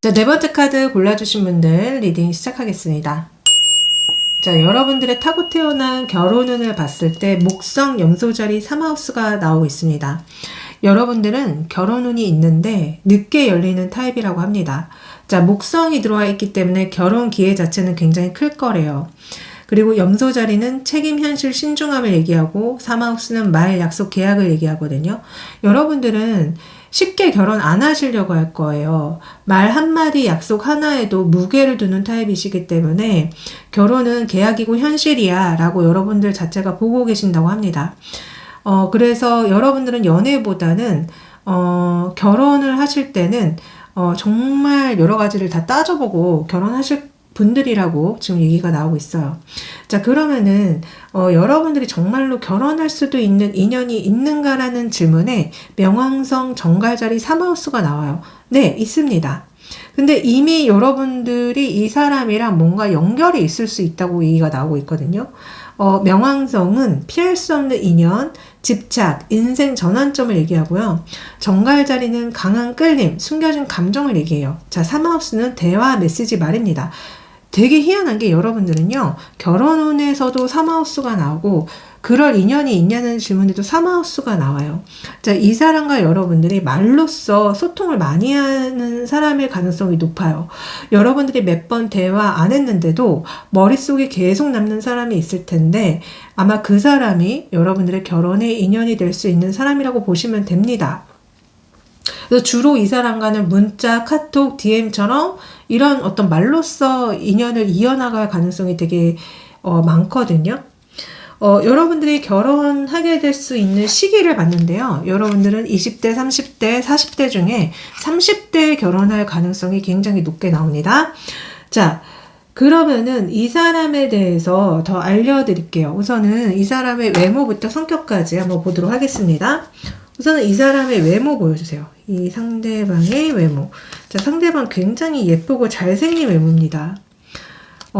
자, 네 번째 카드 골라주신 분들 리딩 시작하겠습니다. 자, 여러분들의 타고 태어난 결혼운을 봤을 때 목성 염소자리 3하우스가 나오고 있습니다. 여러분들은 결혼운이 있는데 늦게 열리는 타입이라고 합니다. 자, 목성이 들어와 있기 때문에 결혼 기회 자체는 굉장히 클 거래요. 그리고 염소자리는 책임, 현실, 신중함을 얘기하고 3하우스는 말, 약속, 계약을 얘기하거든요. 여러분들은 쉽게 결혼 안 하시려고 할 거예요. 말 한마디, 약속 하나에도 무게를 두는 타입이시기 때문에 결혼은 계약이고 현실이야 라고 여러분들 자체가 보고 계신다고 합니다. 그래서 여러분들은 연애보다는 결혼을 하실 때는 정말 여러 가지를 다 따져보고 결혼하실 분들이라고 지금 얘기가 나오고 있어요. 자, 그러면은 여러분들이 정말로 결혼할 수도 있는 인연이 있는가라는 질문에 명왕성 정갈자리 3하우스가 나와요. 네, 있습니다. 근데 이미 여러분들이 이 사람이랑 뭔가 연결이 있을 수 있다고 얘기가 나오고 있거든요. 명왕성은 피할 수 없는 인연, 집착, 인생 전환점을 얘기하고요. 정갈자리는 강한 끌림, 숨겨진 감정을 얘기해요. 자, 3하우스는 대화, 메시지, 말입니다. 되게 희한한 게 여러분들은요, 결혼운에서도 3하우스가 나오고 그럴 인연이 있냐는 질문에도 3하우스가 나와요. 자, 이 사람과 여러분들이 말로써 소통을 많이 하는 사람일 가능성이 높아요. 여러분들이 몇 번 대화 안 했는데도 머릿속에 계속 남는 사람이 있을 텐데 아마 그 사람이 여러분들의 결혼의 인연이 될 수 있는 사람이라고 보시면 됩니다. 그래서 주로 이 사람과는 문자, 카톡, DM처럼 이런 어떤 말로써 인연을 이어나갈 가능성이 되게 많거든요. 여러분들이 결혼하게 될 수 있는 시기를 봤는데요. 여러분들은 20대, 30대, 40대 중에 30대에 결혼할 가능성이 굉장히 높게 나옵니다. 자, 그러면은 이 사람에 대해서 더 알려드릴게요. 우선은 이 사람의 외모부터 성격까지 한번 보도록 하겠습니다. 우선은 이 사람의 외모 보여주세요. 이 상대방의 외모. 자, 상대방 굉장히 예쁘고 잘생긴 외모입니다.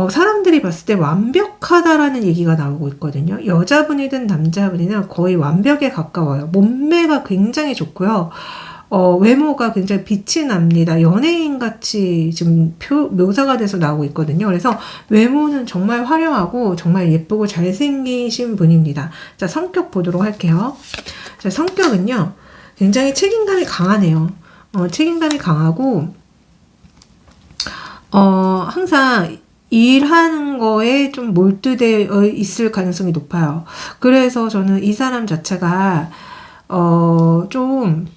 사람들이 봤을 때 완벽하다라는 얘기가 나오고 있거든요. 여자분이든 남자분이든 거의 완벽에 가까워요. 몸매가 굉장히 좋고요. 외모가 굉장히 빛이 납니다. 연예인같이 지금 묘사가 돼서 나오고 있거든요. 그래서 외모는 정말 화려하고 정말 예쁘고 잘생기신 분입니다. 자, 성격 보도록 할게요. 자, 성격은요, 굉장히 책임감이 강하네요. 책임감이 강하고, 항상 일하는 거에 좀 몰두되어 있을 가능성이 높아요. 그래서 저는 이 사람 자체가, 좀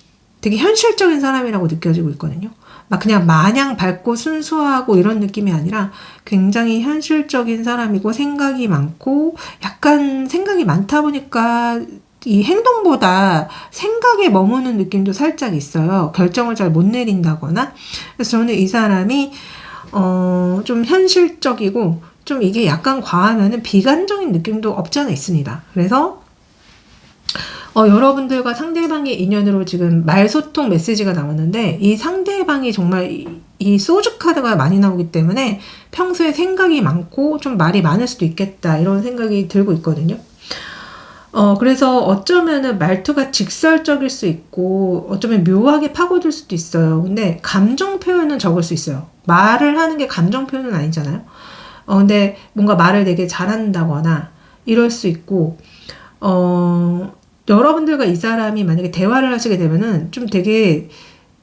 되게 현실적인 사람이라고 느껴지고 있거든요. 막 그냥 마냥 밝고 순수하고 이런 느낌이 아니라 굉장히 현실적인 사람이고 생각이 많고 약간 생각이 많다 보니까 이 행동보다 생각에 머무는 느낌도 살짝 있어요. 결정을 잘 못 내린다거나. 그래서 저는 이 사람이 좀 현실적이고 좀 이게 약간 과하면은 비관적인 느낌도 없지 않아 있습니다. 그래서 여러분들과 상대방의 인연으로 지금 말소통 메시지가 나왔는데 이 상대방이 정말 이 소주 카드가 많이 나오기 때문에 평소에 생각이 많고 좀 말이 많을 수도 있겠다 이런 생각이 들고 있거든요. 그래서 어쩌면은 말투가 직설적일 수 있고 어쩌면 묘하게 파고들 수도 있어요. 근데 감정 표현은 적을 수 있어요. 말을 하는 게 감정 표현은 아니잖아요. 근데 뭔가 말을 되게 잘한다거나 이럴 수 있고 여러분들과 이 사람이 만약에 대화를 하시게 되면은 좀 되게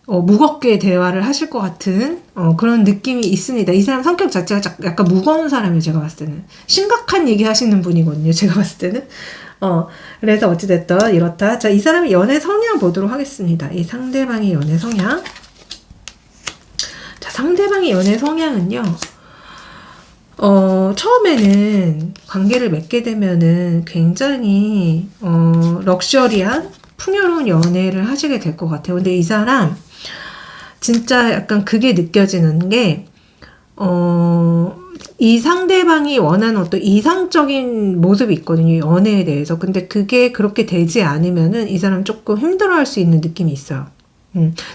무겁게 대화를 하실 것 같은 그런 느낌이 있습니다. 이 사람 성격 자체가 약간 무거운 사람이에요. 제가 봤을 때는 심각한 얘기 하시는 분이거든요. 제가 봤을 때는 그래서 어찌됐든 이렇다. 자, 이 사람의 연애 성향 보도록 하겠습니다. 이 상대방의 연애 성향. 자, 상대방의 연애 성향은요. 처음에는 관계를 맺게 되면은 굉장히 럭셔리한 풍요로운 연애를 하시게 될 것 같아요. 근데 이 사람 진짜 약간 그게 느껴지는 게 이 상대방이 원하는 어떤 이상적인 모습이 있거든요. 연애에 대해서. 근데 그게 그렇게 되지 않으면은 이 사람 조금 힘들어할 수 있는 느낌이 있어요.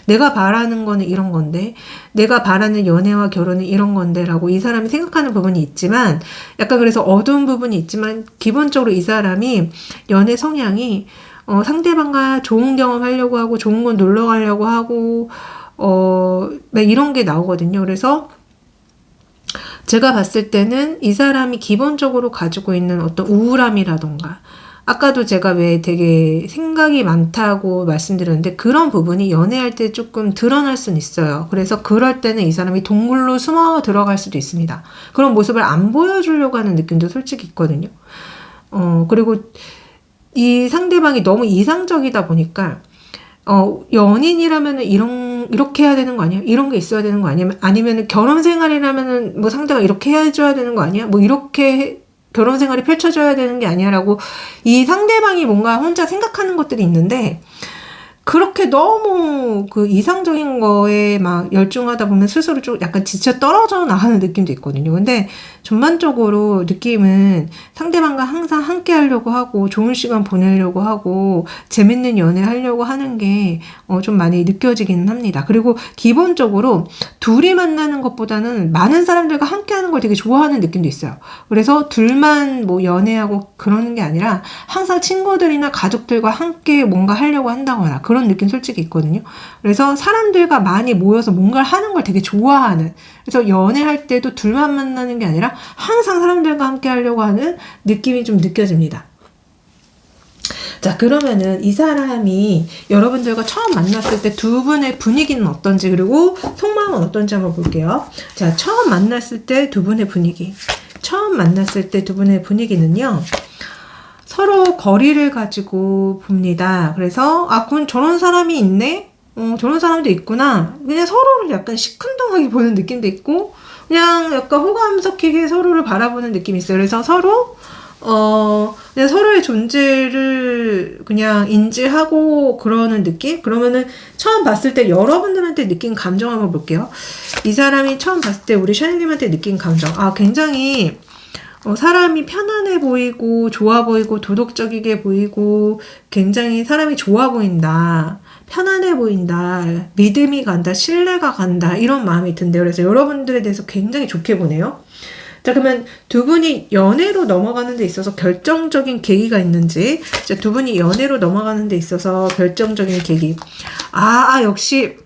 내가 바라는 거는 이런 건데, 내가 바라는 연애와 결혼은 이런 건데, 라고 이 사람이 생각하는 부분이 있지만, 약간 그래서 어두운 부분이 있지만, 기본적으로 이 사람이 연애 성향이, 상대방과 좋은 경험 하려고 하고, 좋은 건 놀러 가려고 하고, 이런 게 나오거든요. 그래서, 제가 봤을 때는 이 사람이 기본적으로 가지고 있는 어떤 우울함이라던가, 아까도 제가 왜 되게 생각이 많다고 말씀드렸는데 그런 부분이 연애할 때 조금 드러날 수는 있어요. 그래서 그럴 때는 이 사람이 동굴로 숨어 들어갈 수도 있습니다. 그런 모습을 안 보여주려고 하는 느낌도 솔직히 있거든요. 그리고 이 상대방이 너무 이상적이다 보니까 연인이라면은 이렇게 해야 되는 거 아니야? 이런 게 있어야 되는 거 아니야? 아니면은 결혼 생활이라면은 뭐 상대가 이렇게 해줘야 되는 거 아니야? 뭐 이렇게 결혼 생활이 펼쳐져야 되는 게 아니야라고 이 상대방이 뭔가 혼자 생각하는 것들이 있는데 그렇게 너무 그 이상적인 거에 막 열중하다 보면 스스로 좀 약간 지쳐 떨어져 나가는 느낌도 있거든요. 근데 전반적으로 느낌은 상대방과 항상 함께 하려고 하고 좋은 시간 보내려고 하고 재밌는 연애 하려고 하는 게 좀 많이 느껴지기는 합니다. 그리고 기본적으로 둘이 만나는 것보다는 많은 사람들과 함께 하는 걸 되게 좋아하는 느낌도 있어요. 그래서 둘만 뭐 연애하고 그러는 게 아니라 항상 친구들이나 가족들과 함께 뭔가 하려고 한다거나 그런 느낌 솔직히 있거든요. 그래서 사람들과 많이 모여서 뭔가를 하는 걸 되게 좋아하는, 그래서 연애할 때도 둘만 만나는 게 아니라 항상 사람들과 함께 하려고 하는 느낌이 좀 느껴집니다. 자, 그러면은 이 사람이 여러분들과 처음 만났을 때 두 분의 분위기는 어떤지 그리고 속마음은 어떤지 한번 볼게요. 자, 처음 만났을 때 두 분의 분위기. 처음 만났을 때 두 분의 분위기는요. 서로 거리를 가지고 봅니다. 그래서 그건 저런 사람이 있네? 저런 사람도 있구나. 그냥 서로를 약간 시큰둥하게 보는 느낌도 있고 그냥 약간 호감 섞이게 서로를 바라보는 느낌이 있어요. 그래서 서로 그냥 서로의 존재를 그냥 인지하고 그러는 느낌? 그러면은 처음 봤을 때 여러분들한테 느낀 감정 한번 볼게요. 이 사람이 처음 봤을 때 우리 샤넬님한테 느낀 감정. 굉장히 사람이 편안해 보이고 좋아 보이고 도덕적이게 보이고 굉장히 사람이 좋아 보인다. 편안해 보인다. 믿음이 간다. 신뢰가 간다. 이런 마음이 든대요. 그래서 여러분들에 대해서 굉장히 좋게 보네요. 자, 그러면 두 분이 연애로 넘어가는 데 있어서 결정적인 계기가 있는지. 자, 두 분이 연애로 넘어가는 데 있어서 결정적인 계기. 역시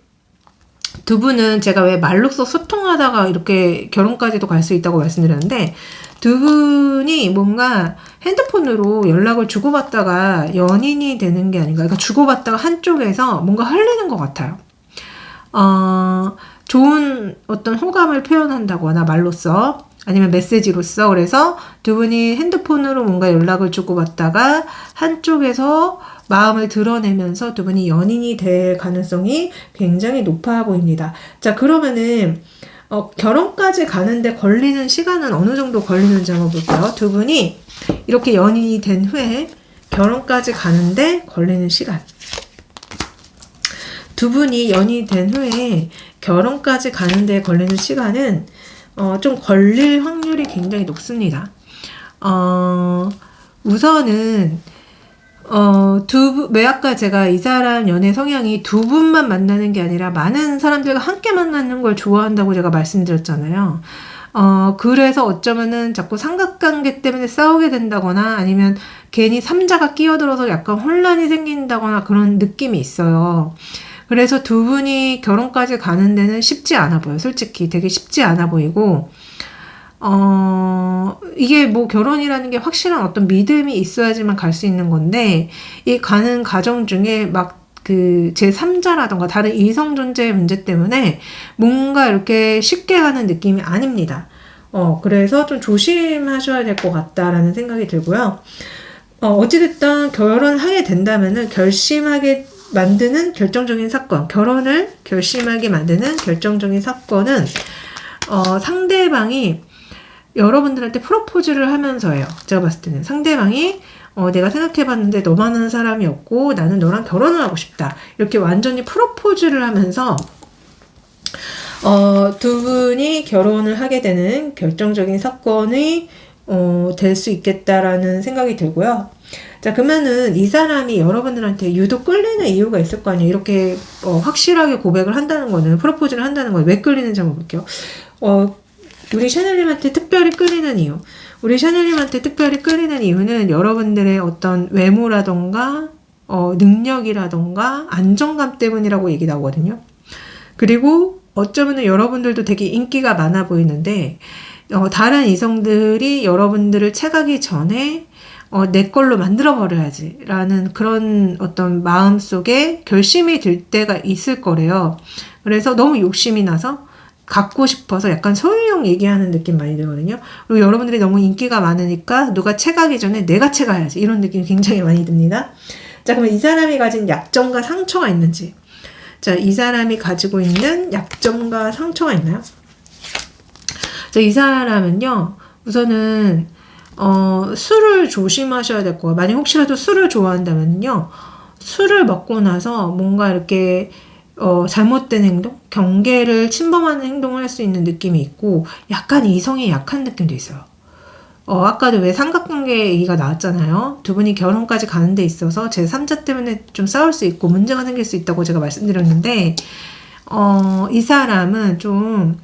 두 분은 제가 왜 말로써 소통하다가 이렇게 결혼까지도 갈 수 있다고 말씀드렸는데 두 분이 뭔가 핸드폰으로 연락을 주고받다가 연인이 되는 게 아닌가. 그러니까 주고받다가 한쪽에서 뭔가 흘리는 것 같아요. 좋은 어떤 호감을 표현한다거나 말로써 아니면 메시지로써. 그래서 두 분이 핸드폰으로 뭔가 연락을 주고받다가 한쪽에서 마음을 드러내면서 두 분이 연인이 될 가능성이 굉장히 높아 보입니다. 자, 그러면은 결혼까지 가는데 걸리는 시간은 어느 정도 걸리는지 한번 볼게요. 두 분이 이렇게 연인이 된 후에 결혼까지 가는데 걸리는 시간. 두 분이 연이 된 후에 결혼까지 가는데 걸리는 시간은 좀 걸릴 확률이 굉장히 높습니다. 우선은 왜 아까 제가 이 사람 연애 성향이 두 분만 만나는 게 아니라 많은 사람들과 함께 만나는 걸 좋아한다고 제가 말씀드렸잖아요. 그래서 어쩌면은 자꾸 삼각관계 때문에 싸우게 된다거나 아니면 괜히 삼자가 끼어들어서 약간 혼란이 생긴다거나 그런 느낌이 있어요. 그래서 두 분이 결혼까지 가는 데는 쉽지 않아 보여요. 솔직히 되게 쉽지 않아 보이고, 이게 뭐 결혼이라는 게 확실한 어떤 믿음이 있어야지만 갈 수 있는 건데, 이 가는 과정 중에 막 제3자라던가 다른 이성 존재의 문제 때문에 뭔가 이렇게 쉽게 가는 느낌이 아닙니다. 그래서 좀 조심하셔야 될 것 같다라는 생각이 들고요. 어찌됐든 결혼을 하게 된다면은 결심하게 만드는 결정적인 사건, 결혼을 결심하게 만드는 결정적인 사건은, 상대방이 여러분들한테 프로포즈를 하면서예요. 제가 봤을 때는 상대방이 내가 생각해봤는데 너만한 사람이 없고 나는 너랑 결혼을 하고 싶다. 이렇게 완전히 프로포즈를 하면서 두 분이 결혼을 하게 되는 결정적인 사건이 될 수 있겠다라는 생각이 들고요. 자, 그러면은 이 사람이 여러분들한테 유독 끌리는 이유가 있을 거 아니에요. 이렇게 확실하게 고백을 한다는 거는, 프로포즈를 한다는 거는 왜 끌리는지 한번 볼게요. 우리 샤넬님한테 특별히 끌리는 이유. 우리 샤넬님한테 특별히 끌리는 이유는 여러분들의 어떤 외모라던가 능력이라던가 안정감 때문이라고 얘기 나오거든요. 그리고 어쩌면 여러분들도 되게 인기가 많아 보이는데 다른 이성들이 여러분들을 채가기 전에 내 걸로 만들어버려야지 라는 그런 어떤 마음속에 결심이 들 때가 있을 거래요. 그래서 너무 욕심이 나서 갖고 싶어서 약간 소유욕 얘기하는 느낌 많이 들거든요. 그리고 여러분들이 너무 인기가 많으니까 누가 채가기 전에 내가 채가야지 이런 느낌이 굉장히 많이 듭니다. 자, 그러면 이 사람이 가진 약점과 상처가 있는지. 자, 이 사람이 가지고 있는 약점과 상처가 있나요? 자, 이 사람은요, 우선은 술을 조심하셔야 될 거예요. 만약 혹시라도 술을 좋아한다면요, 술을 먹고 나서 뭔가 이렇게 잘못된 행동, 경계를 침범하는 행동을 할 수 있는 느낌이 있고, 약간 이성이 약한 느낌도 있어요. 아까도 왜 삼각관계 얘기가 나왔잖아요. 두 분이 결혼까지 가는 데 있어서 제3자 때문에 좀 싸울 수 있고 문제가 생길 수 있다고 제가 말씀드렸는데, 이 사람은 좀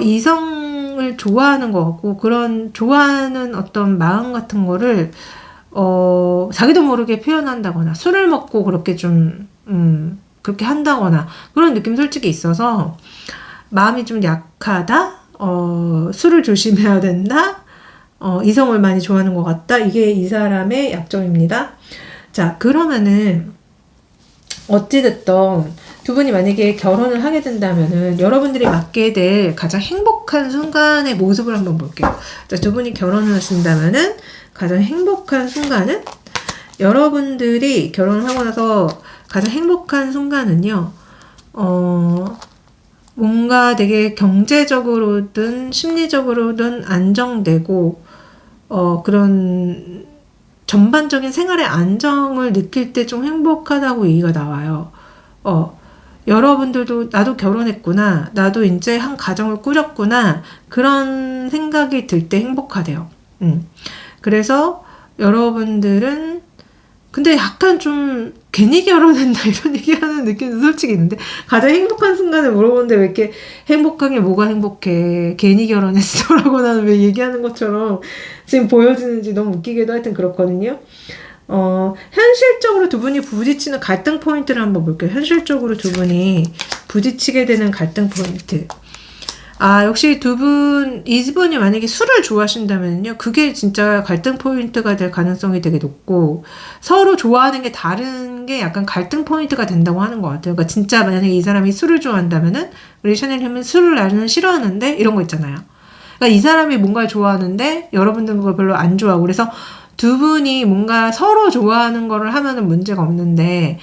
이성을 좋아하는 것 같고, 그런 좋아하는 어떤 마음 같은 거를 자기도 모르게 표현한다거나 술을 먹고 그렇게 좀 그렇게 한다거나 그런 느낌이 솔직히 있어서 마음이 좀 약하다, 술을 조심해야 된다, 이성을 많이 좋아하는 것 같다. 이게 이 사람의 약점입니다. 자, 그러면은 어찌됐든 두 분이 만약에 결혼을 하게 된다면은 여러분들이 맞게 될 가장 행복한 순간의 모습을 한번 볼게요. 자, 두 분이 결혼을 하신다면은 가장 행복한 순간은, 여러분들이 결혼을 하고 나서 가장 행복한 순간은요, 뭔가 되게 경제적으로든 심리적으로든 안정되고, 그런 전반적인 생활의 안정을 느낄 때 좀 행복하다고 얘기가 나와요. 여러분들도 나도 결혼했구나, 나도 이제 한 가정을 꾸렸구나, 그런 생각이 들 때 행복하대요. 그래서 여러분들은 근데 약간 좀 괜히 결혼한다 이런 얘기하는 느낌도 솔직히 있는데, 가장 행복한 순간을 물어보는데 왜 이렇게 행복하게 뭐가 행복해, 괜히 결혼했어 라고 나는 왜 얘기하는 것처럼 지금 보여지는지 너무 웃기게도 하여튼 그렇거든요. 현실적으로 두 분이 부딪히는 갈등 포인트를 한번 볼게요. 현실적으로 두 분이 부딪히게 되는 갈등 포인트. 역시 이분이 만약에 술을 좋아하신다면요, 그게 진짜 갈등 포인트가 될 가능성이 되게 높고, 서로 좋아하는 게 다른 게 약간 갈등 포인트가 된다고 하는 것 같아요. 그러니까 진짜 만약에 이 사람이 술을 좋아한다면은, 우리 샤넬님은 술을 나는 싫어하는데, 이런 거 있잖아요. 그러니까 이 사람이 뭔가를 좋아하는데, 여러분들은 그걸 별로 안 좋아하고, 그래서 두 분이 뭔가 서로 좋아하는 거를 하면은 문제가 없는데,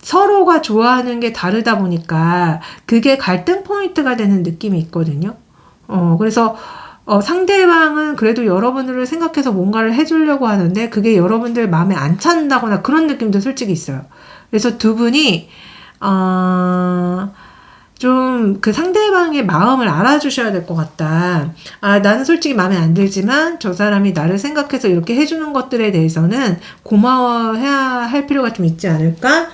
서로가 좋아하는 게 다르다 보니까 그게 갈등 포인트가 되는 느낌이 있거든요. 그래서 상대방은 그래도 여러분들을 생각해서 뭔가를 해주려고 하는데 그게 여러분들 마음에 안 찬다거나 그런 느낌도 솔직히 있어요. 그래서 두 분이 좀 그 상대방의 마음을 알아주셔야 될 것 같다. 나는 솔직히 마음에 안 들지만 저 사람이 나를 생각해서 이렇게 해주는 것들에 대해서는 고마워해야 할 필요가 좀 있지 않을까?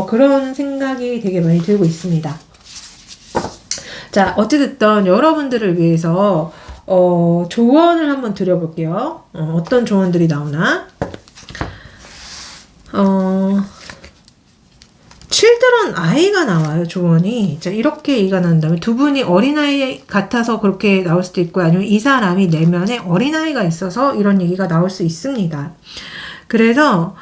그런 생각이 되게 많이 들고 있습니다. 자, 어찌됐든 여러분들을 위해서 조언을 한번 드려볼게요. 어떤 조언들이 나오나? 칠드런 아이가 나와요, 조언이. 자, 이렇게 얘기가 난다면 두 분이 어린아이 같아서 그렇게 나올 수도 있고, 아니면 이 사람이 내면에 어린아이가 있어서 이런 얘기가 나올 수 있습니다. 그래서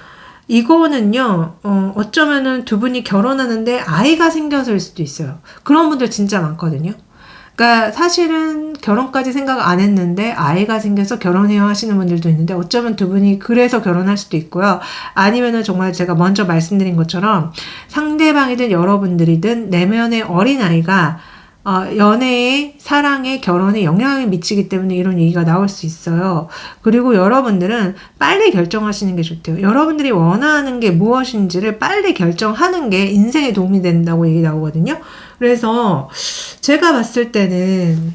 이거는요, 어쩌면은 두 분이 결혼하는데 아이가 생겨서일 수도 있어요. 그런 분들 진짜 많거든요. 그러니까 사실은 결혼까지 생각 안 했는데 아이가 생겨서 결혼해요 하시는 분들도 있는데, 어쩌면 두 분이 그래서 결혼할 수도 있고요. 아니면은 정말 제가 먼저 말씀드린 것처럼 상대방이든 여러분들이든 내면의 어린아이가 연애에, 사랑에, 결혼에 영향을 미치기 때문에 이런 얘기가 나올 수 있어요. 그리고 여러분들은 빨리 결정하시는 게 좋대요. 여러분들이 원하는 게 무엇인지를 빨리 결정하는 게 인생에 도움이 된다고 얘기 나오거든요. 그래서 제가 봤을 때는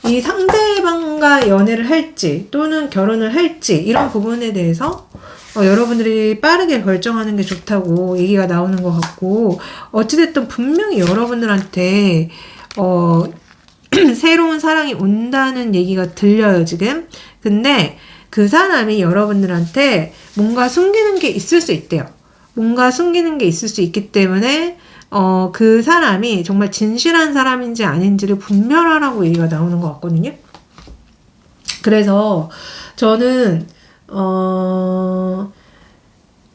이 상대방과 연애를 할지 또는 결혼을 할지 이런 부분에 대해서 여러분들이 빠르게 결정하는 게 좋다고 얘기가 나오는 것 같고, 어찌됐든 분명히 여러분들한테 새로운 사랑이 온다는 얘기가 들려요, 지금. 근데 그 사람이 여러분들한테 뭔가 숨기는 게 있을 수 있대요. 뭔가 숨기는 게 있을 수 있기 때문에 그 사람이 정말 진실한 사람인지 아닌지를 분별하라고 얘기가 나오는 것 같거든요. 그래서 저는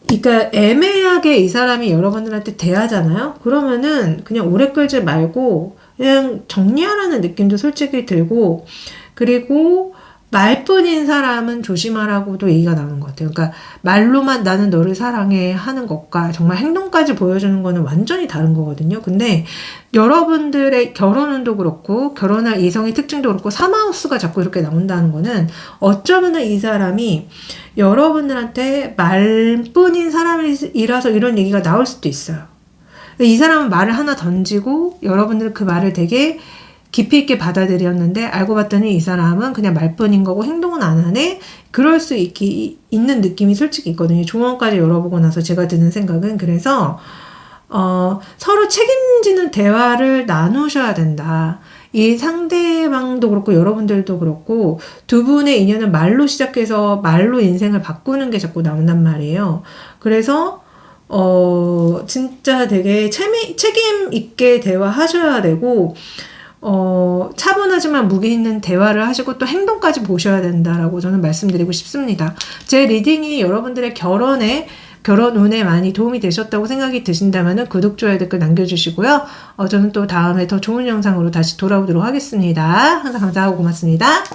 그러니까 애매하게 이 사람이 여러분들한테 대하잖아요. 그러면은 그냥 오래 끌지 말고 그냥 정리하라는 느낌도 솔직히 들고, 그리고 말뿐인 사람은 조심하라고도 얘기가 나오는 것 같아요. 그러니까 말로만 나는 너를 사랑해 하는 것과 정말 행동까지 보여주는 거는 완전히 다른 거거든요. 근데 여러분들의 결혼운도 그렇고 결혼할 이성의 특징도 그렇고 사마우스가 자꾸 이렇게 나온다는 거는 어쩌면 이 사람이 여러분들한테 말뿐인 사람이라서 이런 얘기가 나올 수도 있어요. 이 사람은 말을 하나 던지고 여러분들은 그 말을 되게 깊이 있게 받아들였는데 알고 봤더니 이 사람은 그냥 말뿐인 거고 행동은 안 하네? 그럴 수 있는 느낌이 솔직히 있거든요. 조언까지 열어보고 나서 제가 드는 생각은, 그래서 서로 책임지는 대화를 나누셔야 된다. 이 상대방도 그렇고 여러분들도 그렇고 두 분의 인연은 말로 시작해서 말로 인생을 바꾸는 게 자꾸 나온단 말이에요. 그래서 진짜 되게 책임 있게 대화하셔야 되고, 차분하지만 무게 있는 대화를 하시고 또 행동까지 보셔야 된다라고 저는 말씀드리고 싶습니다. 제 리딩이 여러분들의 결혼 운에 많이 도움이 되셨다고 생각이 드신다면 구독, 좋아요, 댓글 남겨주시고요. 저는 또 다음에 더 좋은 영상으로 다시 돌아오도록 하겠습니다. 항상 감사하고 고맙습니다.